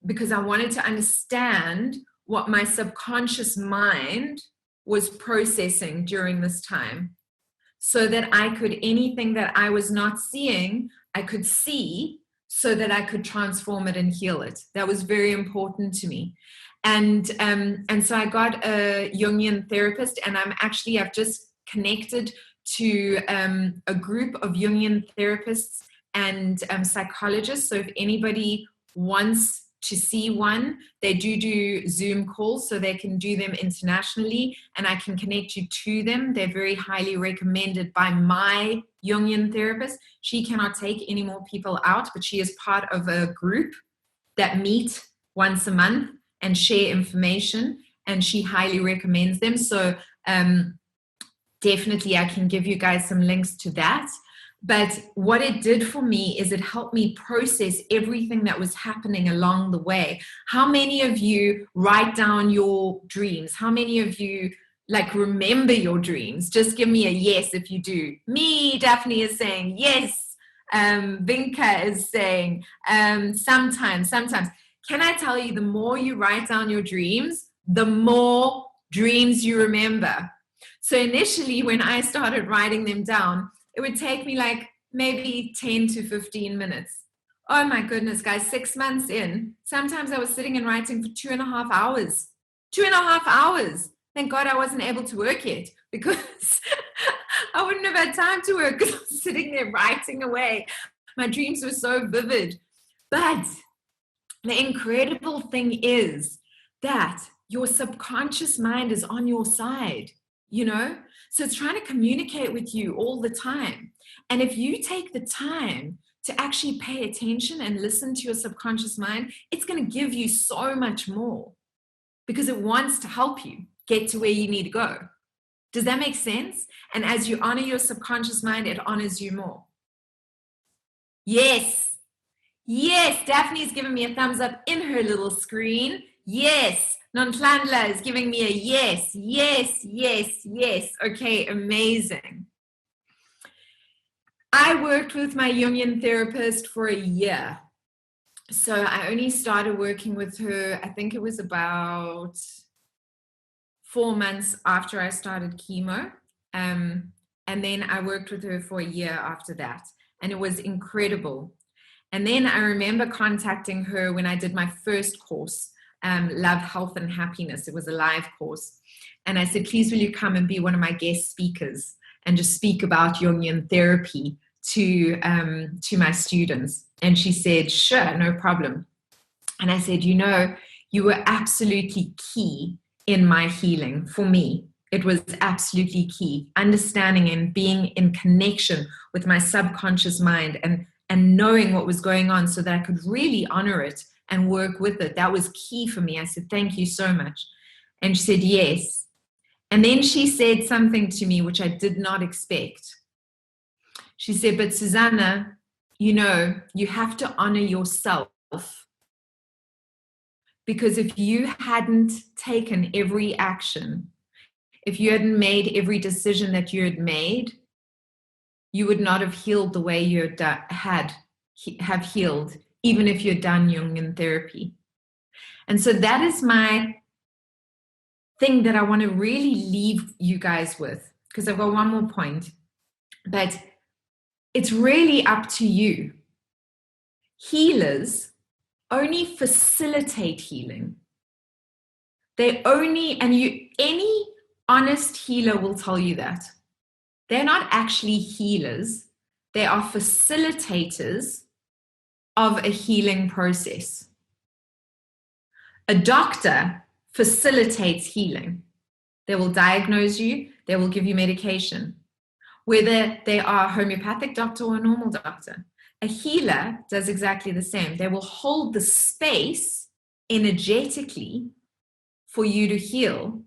Speaker 1: because I wanted to understand what my subconscious mind was processing during this time, so that I could, anything that I was not seeing, I could see, so that I could transform it and heal it. That was very important to me. And so I got a Jungian therapist, and I've just connected to a group of Jungian therapists and psychologists. So if anybody wants to see one, they do Zoom calls, so they can do them internationally, and I can connect you to them. They're very highly recommended by my Jungian therapist. She cannot take any more people out, but she is part of a group that meet once a month and share information, and she highly recommends them. So definitely I can give you guys some links to that. But what it did for me is it helped me process everything that was happening along the way. How many of you write down your dreams? How many of you like remember your dreams? Just give me a yes if you do. Me, Daphne is saying yes. Vinka is saying sometimes. Can I tell you, the more you write down your dreams, the more dreams you remember. So initially, when I started writing them down, it would take me like maybe 10 to 15 minutes. Oh my goodness, guys, 6 months in, sometimes I was sitting and writing for 2.5 hours. 2.5 hours. Thank God I wasn't able to work yet, because I wouldn't have had time to work because I was sitting there writing away. My dreams were so vivid. But the incredible thing is that your subconscious mind is on your side, you know? So it's trying to communicate with you all the time. And if you take the time to actually pay attention and listen to your subconscious mind, it's going to give you so much more, because it wants to help you get to where you need to go. Does that make sense? And as you honor your subconscious mind, it honors you more. Yes. Yes. Daphne's giving me a thumbs up in her little screen. Yes. Nontlandla is giving me a yes, yes, yes, yes. Okay, amazing. I worked with my Jungian therapist for a year. So I only started working with her, I think it was about 4 months after I started chemo. And then I worked with her for a year after that. And it was incredible. And then I remember contacting her when I did my first course, Love, Health and Happiness. It was a live course. And I said, please will you come and be one of my guest speakers and just speak about Jungian therapy to my students? And she said, sure, no problem. And I said, you know, you were absolutely key in my healing. For me, it was absolutely key. Understanding and being in connection with my subconscious mind and knowing what was going on so that I could really honor it and work with it. That was key for me. I said, thank you so much. And she said, yes. And then she said something to me which I did not expect. She said, but Susanna, you know, you have to honor yourself, because if you hadn't taken every action, if you hadn't made every decision that you had made, you would not have healed the way you have healed, even if you'd done Jungian therapy. And so that is my thing that I want to really leave you guys with, because I've got one more point. But it's really up to you. Healers only facilitate healing. Any honest healer will tell you that. They're not actually healers. They are facilitators of a healing process. A doctor facilitates healing. They will diagnose you, they will give you medication, whether they are a homeopathic doctor or a normal doctor. A healer does exactly the same. They will hold the space energetically for you to heal,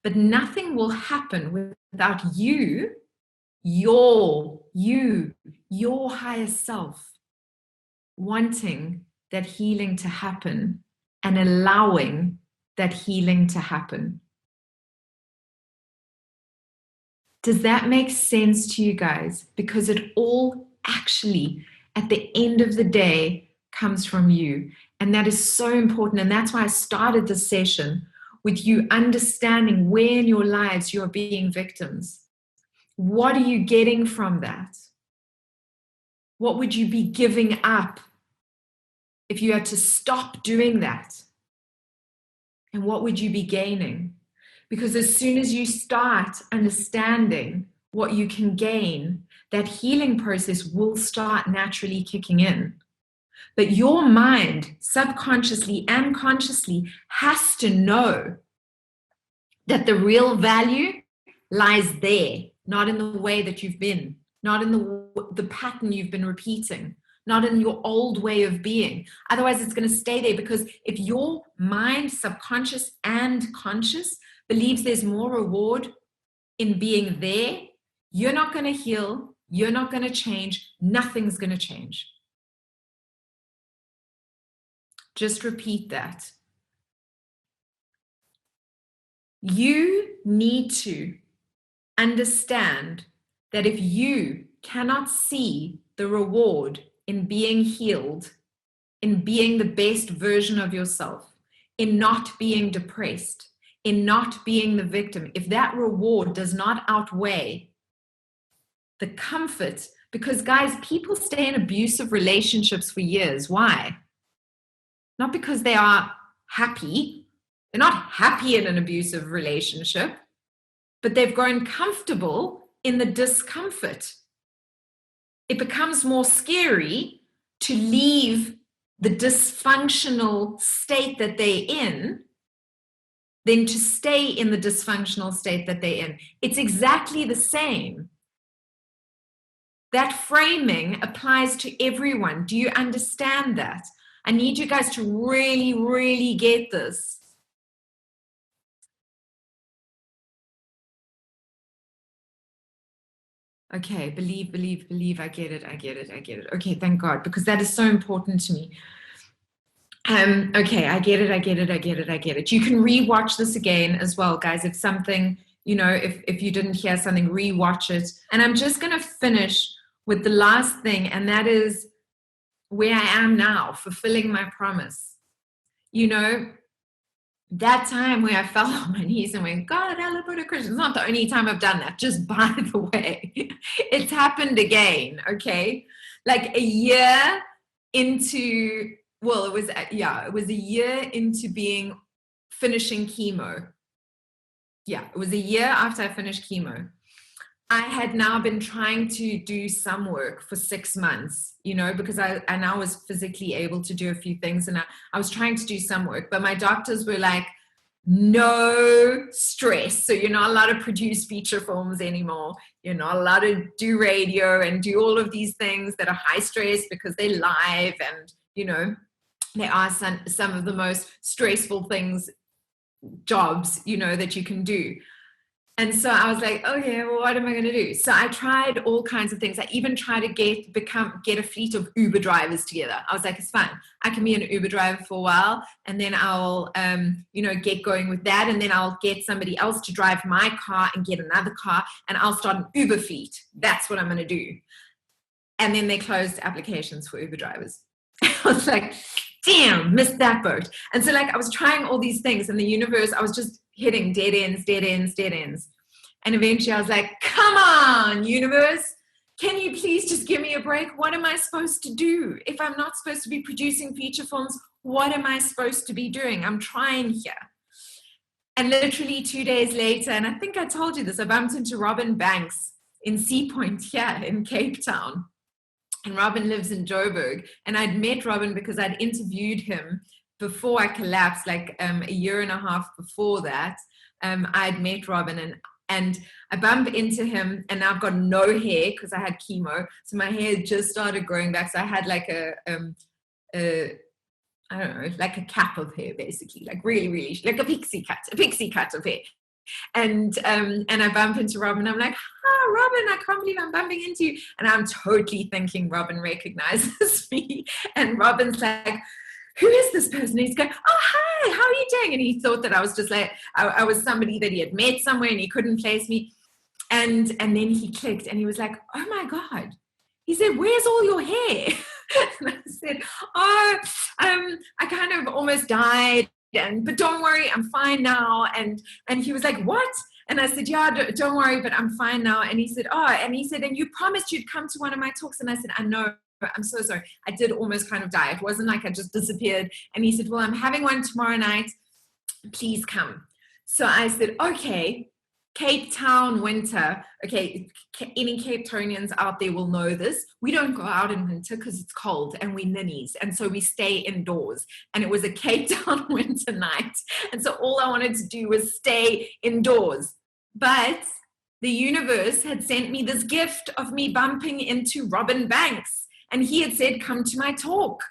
Speaker 1: but nothing will happen without your higher self wanting that healing to happen and allowing that healing to happen. Does that make sense to you guys? Because it all actually, at the end of the day, comes from you. And that is so important. And that's why I started this session with you understanding where in your lives you're being victims. What are you getting from that? What would you be giving up if you had to stop doing that? And what would you be gaining? Because as soon as you start understanding what you can gain, that healing process will start naturally kicking in. But your mind, subconsciously and consciously, has to know that the real value lies there, not in the way that you've been, not in the pattern you've been repeating, not in your old way of being. Otherwise, it's going to stay there, because if your mind, subconscious and conscious, believes there's more reward in being there, you're not going to heal, you're not going to change, nothing's going to change. Just repeat that. You need to understand that if you cannot see the reward in being healed, in being the best version of yourself, in not being depressed, in not being the victim, if that reward does not outweigh the comfort, because guys, people stay in abusive relationships for years. Why? Not because they are happy. They're not happy in an abusive relationship, but they've grown comfortable in the discomfort. It becomes more scary to leave the dysfunctional state that they're in than to stay in the dysfunctional state that they're in. It's exactly the same. That framing applies to everyone. Do you understand that? I need you guys to really, really get this. Okay, believe. I get it. Okay, thank God, because that is so important to me. Okay, I get it. You can rewatch this again as well, guys. If something, if you didn't hear something, rewatch it. And I'm just going to finish with the last thing, and that is where I am now, fulfilling my promise. That time where I fell on my knees and went, God, Alberta Christian. It's not the only time I've done that, just by the way. It's happened again, okay? Like a year into, well, it was a year into finishing chemo. Yeah, it was a year after I finished chemo. I had now been trying to do some work for 6 months, because I now was physically able to do a few things, and I was trying to do some work, but my doctors were like, no stress. So you're not allowed to produce feature films anymore. You're not allowed to do radio and do all of these things that are high stress because they're live, and, they are some of the most stressful jobs, that you can do. And so I was like, okay, well, what am I going to do? So I tried all kinds of things. I even tried to get a fleet of Uber drivers together. I was like, it's fine. I can be an Uber driver for a while, and then I'll, get going with that. And then I'll get somebody else to drive my car and get another car, and I'll start an Uber fleet. That's what I'm going to do. And then they closed applications for Uber drivers. I was like, damn, missed that boat. And so I was trying all these things in the universe. I was just hitting dead ends. And eventually I was like, come on, universe, can you please just give me a break? What am I supposed to do? If I'm not supposed to be producing feature films, what am I supposed to be doing? I'm trying here. And literally 2 days later, and I think I told you this, I bumped into Robin Banks in Sea Point here in Cape Town. And Robin lives in Joburg. And I'd met Robin because I'd interviewed him before I collapsed, like a year and a half before that. I'd met Robin, and I bump into him, and now I've got no hair because I had chemo. So my hair just started growing back. So I had like I don't know, like a cap of hair, basically, like really, really, like a pixie cut of hair. And I bump into Robin. I'm like, Robin, I can't believe I'm bumping into you. And I'm totally thinking Robin recognizes me. And Robin's like, who is this person? And he's going, oh, hi, how are you doing? And he thought that I was just like, I was somebody that he had met somewhere and he couldn't place me. And then he clicked and he was like, oh my God. He said, where's all your hair? And I said, I kind of almost died. But don't worry, I'm fine now. And he was like, what? And I said, yeah, don't worry, but I'm fine now. And he said, and you promised you'd come to one of my talks. And I said, I know, I'm so sorry. I did almost kind of die. It wasn't like I just disappeared. And he said, well, I'm having one tomorrow night. Please come. So I said, okay. Cape Town winter. Okay, any Cape Townians out there will know this. We don't go out in winter because it's cold and we ninnies. And so we stay indoors. And it was a Cape Town winter night. And so all I wanted to do was stay indoors. But the universe had sent me this gift of me bumping into Robin Banks. And he had said, come to my talk.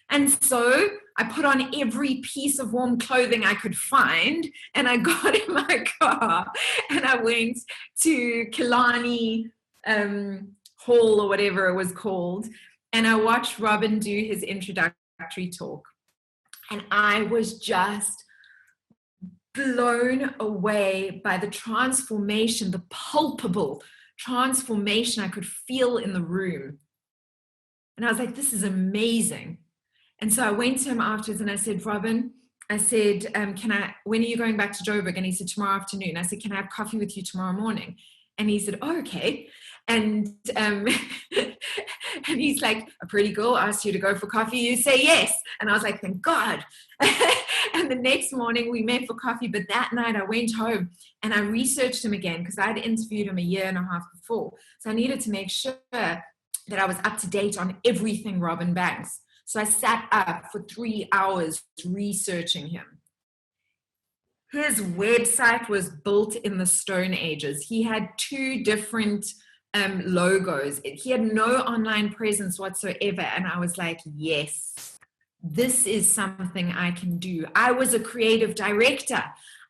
Speaker 1: And so I put on every piece of warm clothing I could find, and I got in my car and I went to Killarney Hall or whatever it was called. And I watched Robin do his introductory talk. And I was just blown away by the transformation, the palpable transformation I could feel in the room. And I was like, this is amazing. And so I went to him afterwards and I said, Robin, I said, when are you going back to Joburg? And he said, tomorrow afternoon. I said, can I have coffee with you tomorrow morning? And he said, oh, okay. And and he's like, a pretty girl asked you to go for coffee. You say yes. And I was like, thank God. And the next morning we met for coffee. But that night I went home and I researched him again because I had interviewed him a year and a half before. So I needed to make sure that I was up to date on everything Robin Banks. So I sat up for 3 hours researching him. His website was built in the Stone Ages. He had 2 different logos. He had no online presence whatsoever. And I was like, yes, this is something I can do. I was a creative director.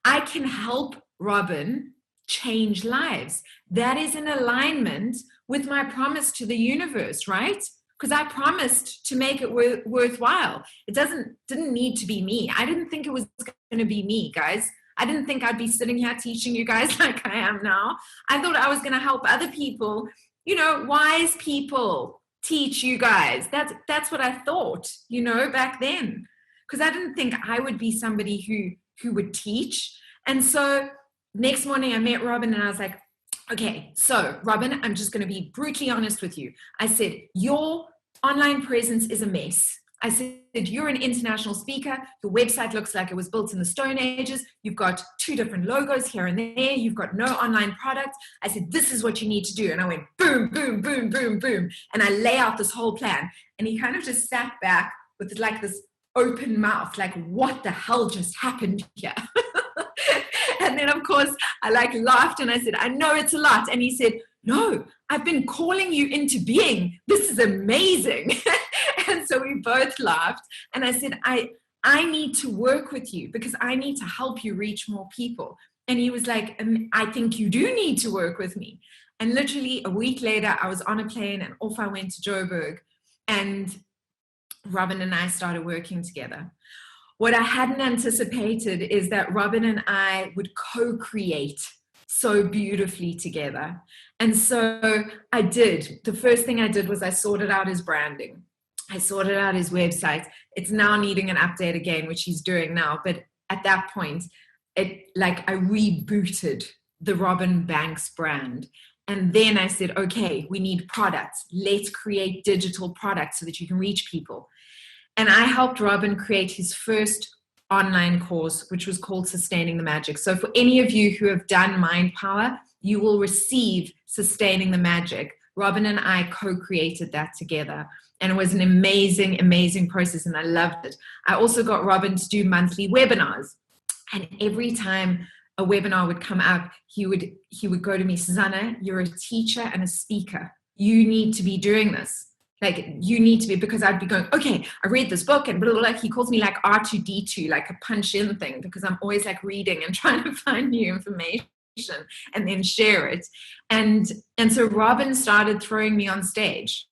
Speaker 1: I can help Robin change lives. That is in alignment with my promise to the universe, right? Because I promised to make it worthwhile. It didn't need to be me. I didn't think it was going to be me, guys. I didn't think I'd be sitting here teaching you guys like I am now. I thought I was going to help other people, wise people teach you guys. That's what I thought, back then. Because I didn't think I would be somebody who would teach. And so next morning I met Robin and I was like, okay, so Robin, I'm just going to be brutally honest with you. I said, your online presence is a mess. I said, you're an international speaker. Your website looks like it was built in the Stone Ages. You've got 2 different logos here and there. You've got no online product. I said, this is what you need to do. And I went boom, boom, boom, boom, boom. And I lay out this whole plan. And he kind of just sat back with like this open mouth, like, what the hell just happened here? And then, of course, I laughed and I said, I know it's a lot. And he said, no, I've been calling you into being. This is amazing. And so we both laughed. And I said, I need to work with you because I need to help you reach more people. And he was like, I think you do need to work with me. And literally a week later, I was on a plane and off I went to Joburg. And Robin and I started working together. What I hadn't anticipated is that Robin and I would co-create so beautifully together. And so I did. The first thing I did was I sorted out his branding. I sorted out his website. It's now needing an update again, which he's doing now. But at that point, I rebooted the Robin Banks brand. And then I said, okay, we need products. Let's create digital products so that you can reach people. And I helped Robin create his first online course, which was called Sustaining the Magic. So for any of you who have done Mind Power, you will receive Sustaining the Magic. Robin and I co-created that together. And it was an amazing, amazing process, and I loved it. I also got Robin to do monthly webinars. And every time a webinar would come up, he would go to me, Susanna, you're a teacher and a speaker. You need to be doing this. Like, you need to be, because I'd be going, okay, I read this book and blah, blah, blah. He calls me like R2D2, like a punch in thing, because I'm always like reading and trying to find new information and then share it. And so Robin started throwing me on stage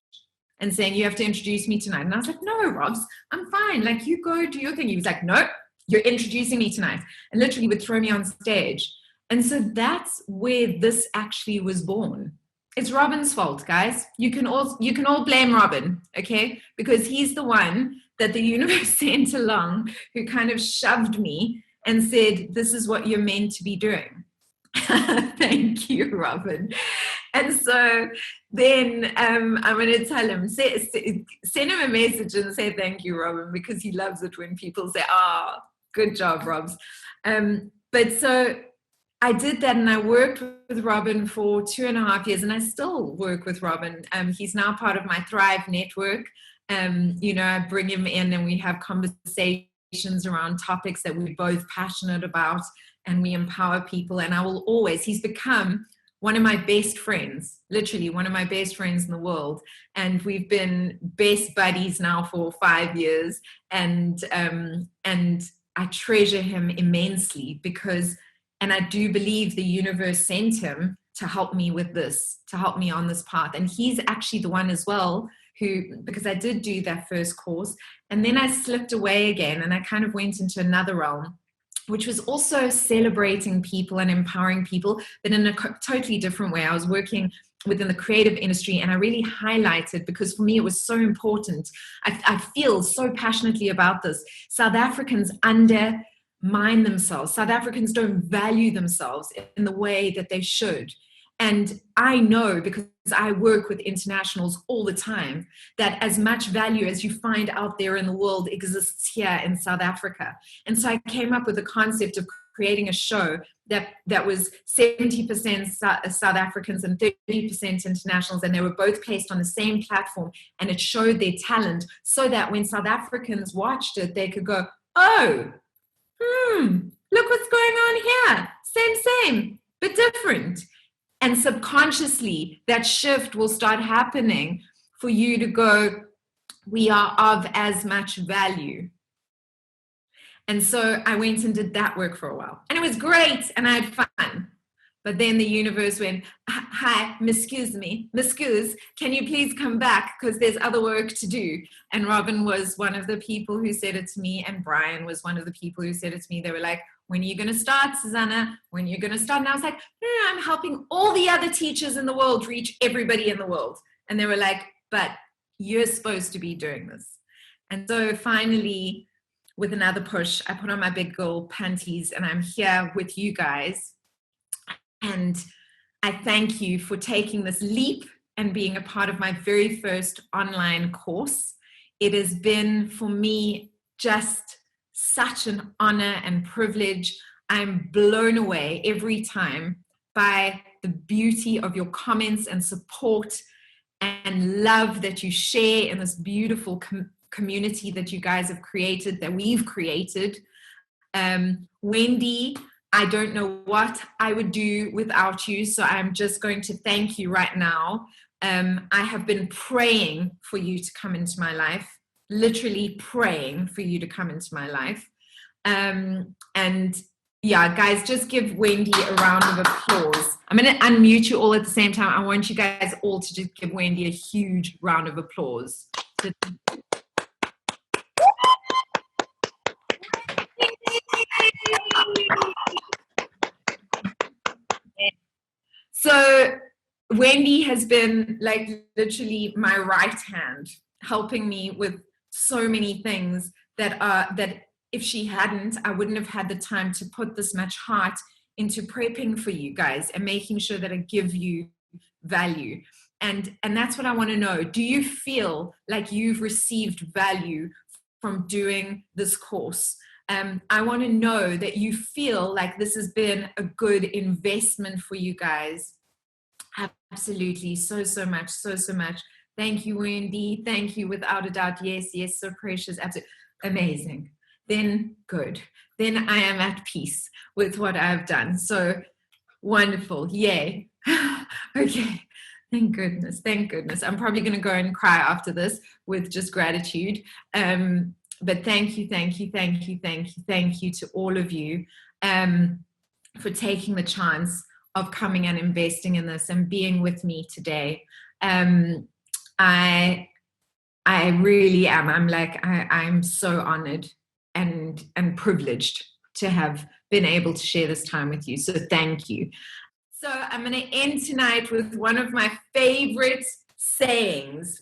Speaker 1: and saying, you have to introduce me tonight. And I was like, no, Robs, I'm fine. Like, you go do your thing. He was like, no, you're introducing me tonight. And literally would throw me on stage. And so that's where this actually was born. It's Robin's fault, guys. You can all blame Robin, okay? Because he's the one that the universe sent along who kind of shoved me and said, this is what you're meant to be doing. Thank you, Robin. And so then I'm going to tell him, send him a message and say thank you, Robin, because he loves it when people say, oh, good job, Robs. But so I did that, and I worked with Robin for 2.5 years, and I still work with Robin. He's now part of my Thrive network. I bring him in and we have conversations around topics that we're both passionate about, and we empower people. And he's become one of my best friends, literally one of my best friends in the world. And we've been best buddies now for 5 years. And I treasure him immensely and I do believe the universe sent him to help me with this, to help me on this path. And he's actually the one as well because I did do that first course, and then I slipped away again, and I kind of went into another realm, which was also celebrating people and empowering people, but in a totally different way. I was working within the creative industry, and I really highlighted, because for me it was so important. I feel so passionately about this. South Africans undermine themselves. South Africans don't value themselves in the way that they should. And I know, because I work with internationals all the time, that as much value as you find out there in the world exists here in South Africa. And so I came up with the concept of creating a show that was 70% South Africans and 30% internationals, and they were both placed on the same platform, and it showed their talent, so that when South Africans watched it, they could go, oh, look what's going on here. Same, but different. And subconsciously, that shift will start happening for you to go, we are of as much value. And so I went and did that work for a while. And it was great, and I had fun. But then the universe went, hi, miss, can you please come back? Because there's other work to do. And Robin was one of the people who said it to me, and Brian was one of the people who said it to me. They were like, when are you going to start, Susanna? When are you going to start? And I was like, no, I'm helping all the other teachers in the world reach everybody in the world. And they were like, but you're supposed to be doing this. And so finally, with another push, I put on my big girl panties, and I'm here with you guys. And I thank you for taking this leap and being a part of my very first online course. It has been, for me, just such an honor and privilege. I'm blown away every time by the beauty of your comments and support and love that you share in this beautiful community that you guys have created, that we've created. Wendy, I don't know what I would do without you, so I'm just going to thank you right now. I have been praying for you to come into my life, literally praying for you to come into my life. And yeah, guys, just give Wendy a round of applause. I'm going to unmute you all at the same time. I want you guys all to just give Wendy a huge round of applause. So Wendy has been like literally my right hand, helping me with so many things that if she hadn't, I wouldn't have had the time to put this much heart into prepping for you guys and making sure that I give you value. And that's what I want to know. Do you feel like you've received value from doing this course? I want to know that you feel like this has been a good investment for you guys. Absolutely. So much. So much. Thank you, Wendy. Thank you. Without a doubt. Yes. So precious. Absolutely. Amazing. Then good. Then I am at peace with what I've done. So wonderful. Yay. Okay. Thank goodness. I'm probably going to go and cry after this with just gratitude. But thank you to all of you for taking the chance of coming and investing in this and being with me today. I really am. I'm so honored and privileged to have been able to share this time with you. So thank you. So I'm going to end tonight with one of my favorite sayings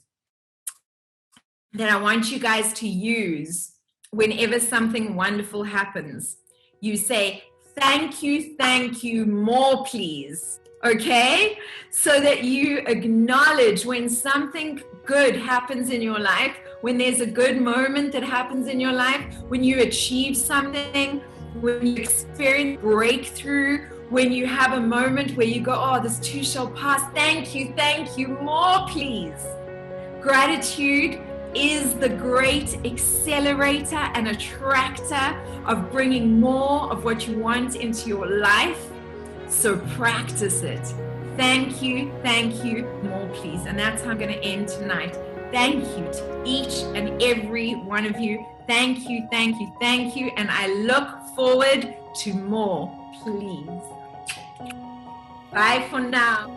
Speaker 1: that I want you guys to use whenever something wonderful happens. You say, thank you, more please. Okay? So that you acknowledge when something good happens in your life, when there's a good moment that happens in your life, when you achieve something, when you experience breakthrough, when you have a moment where you go, oh, this too shall pass. Thank you, more please. Gratitude is the great accelerator and attractor of bringing more of what you want into your life. So practice it. Thank you, more please. And that's how I'm going to end tonight. Thank you to each and every one of you. Thank you. And I look forward to more, please. Bye for now.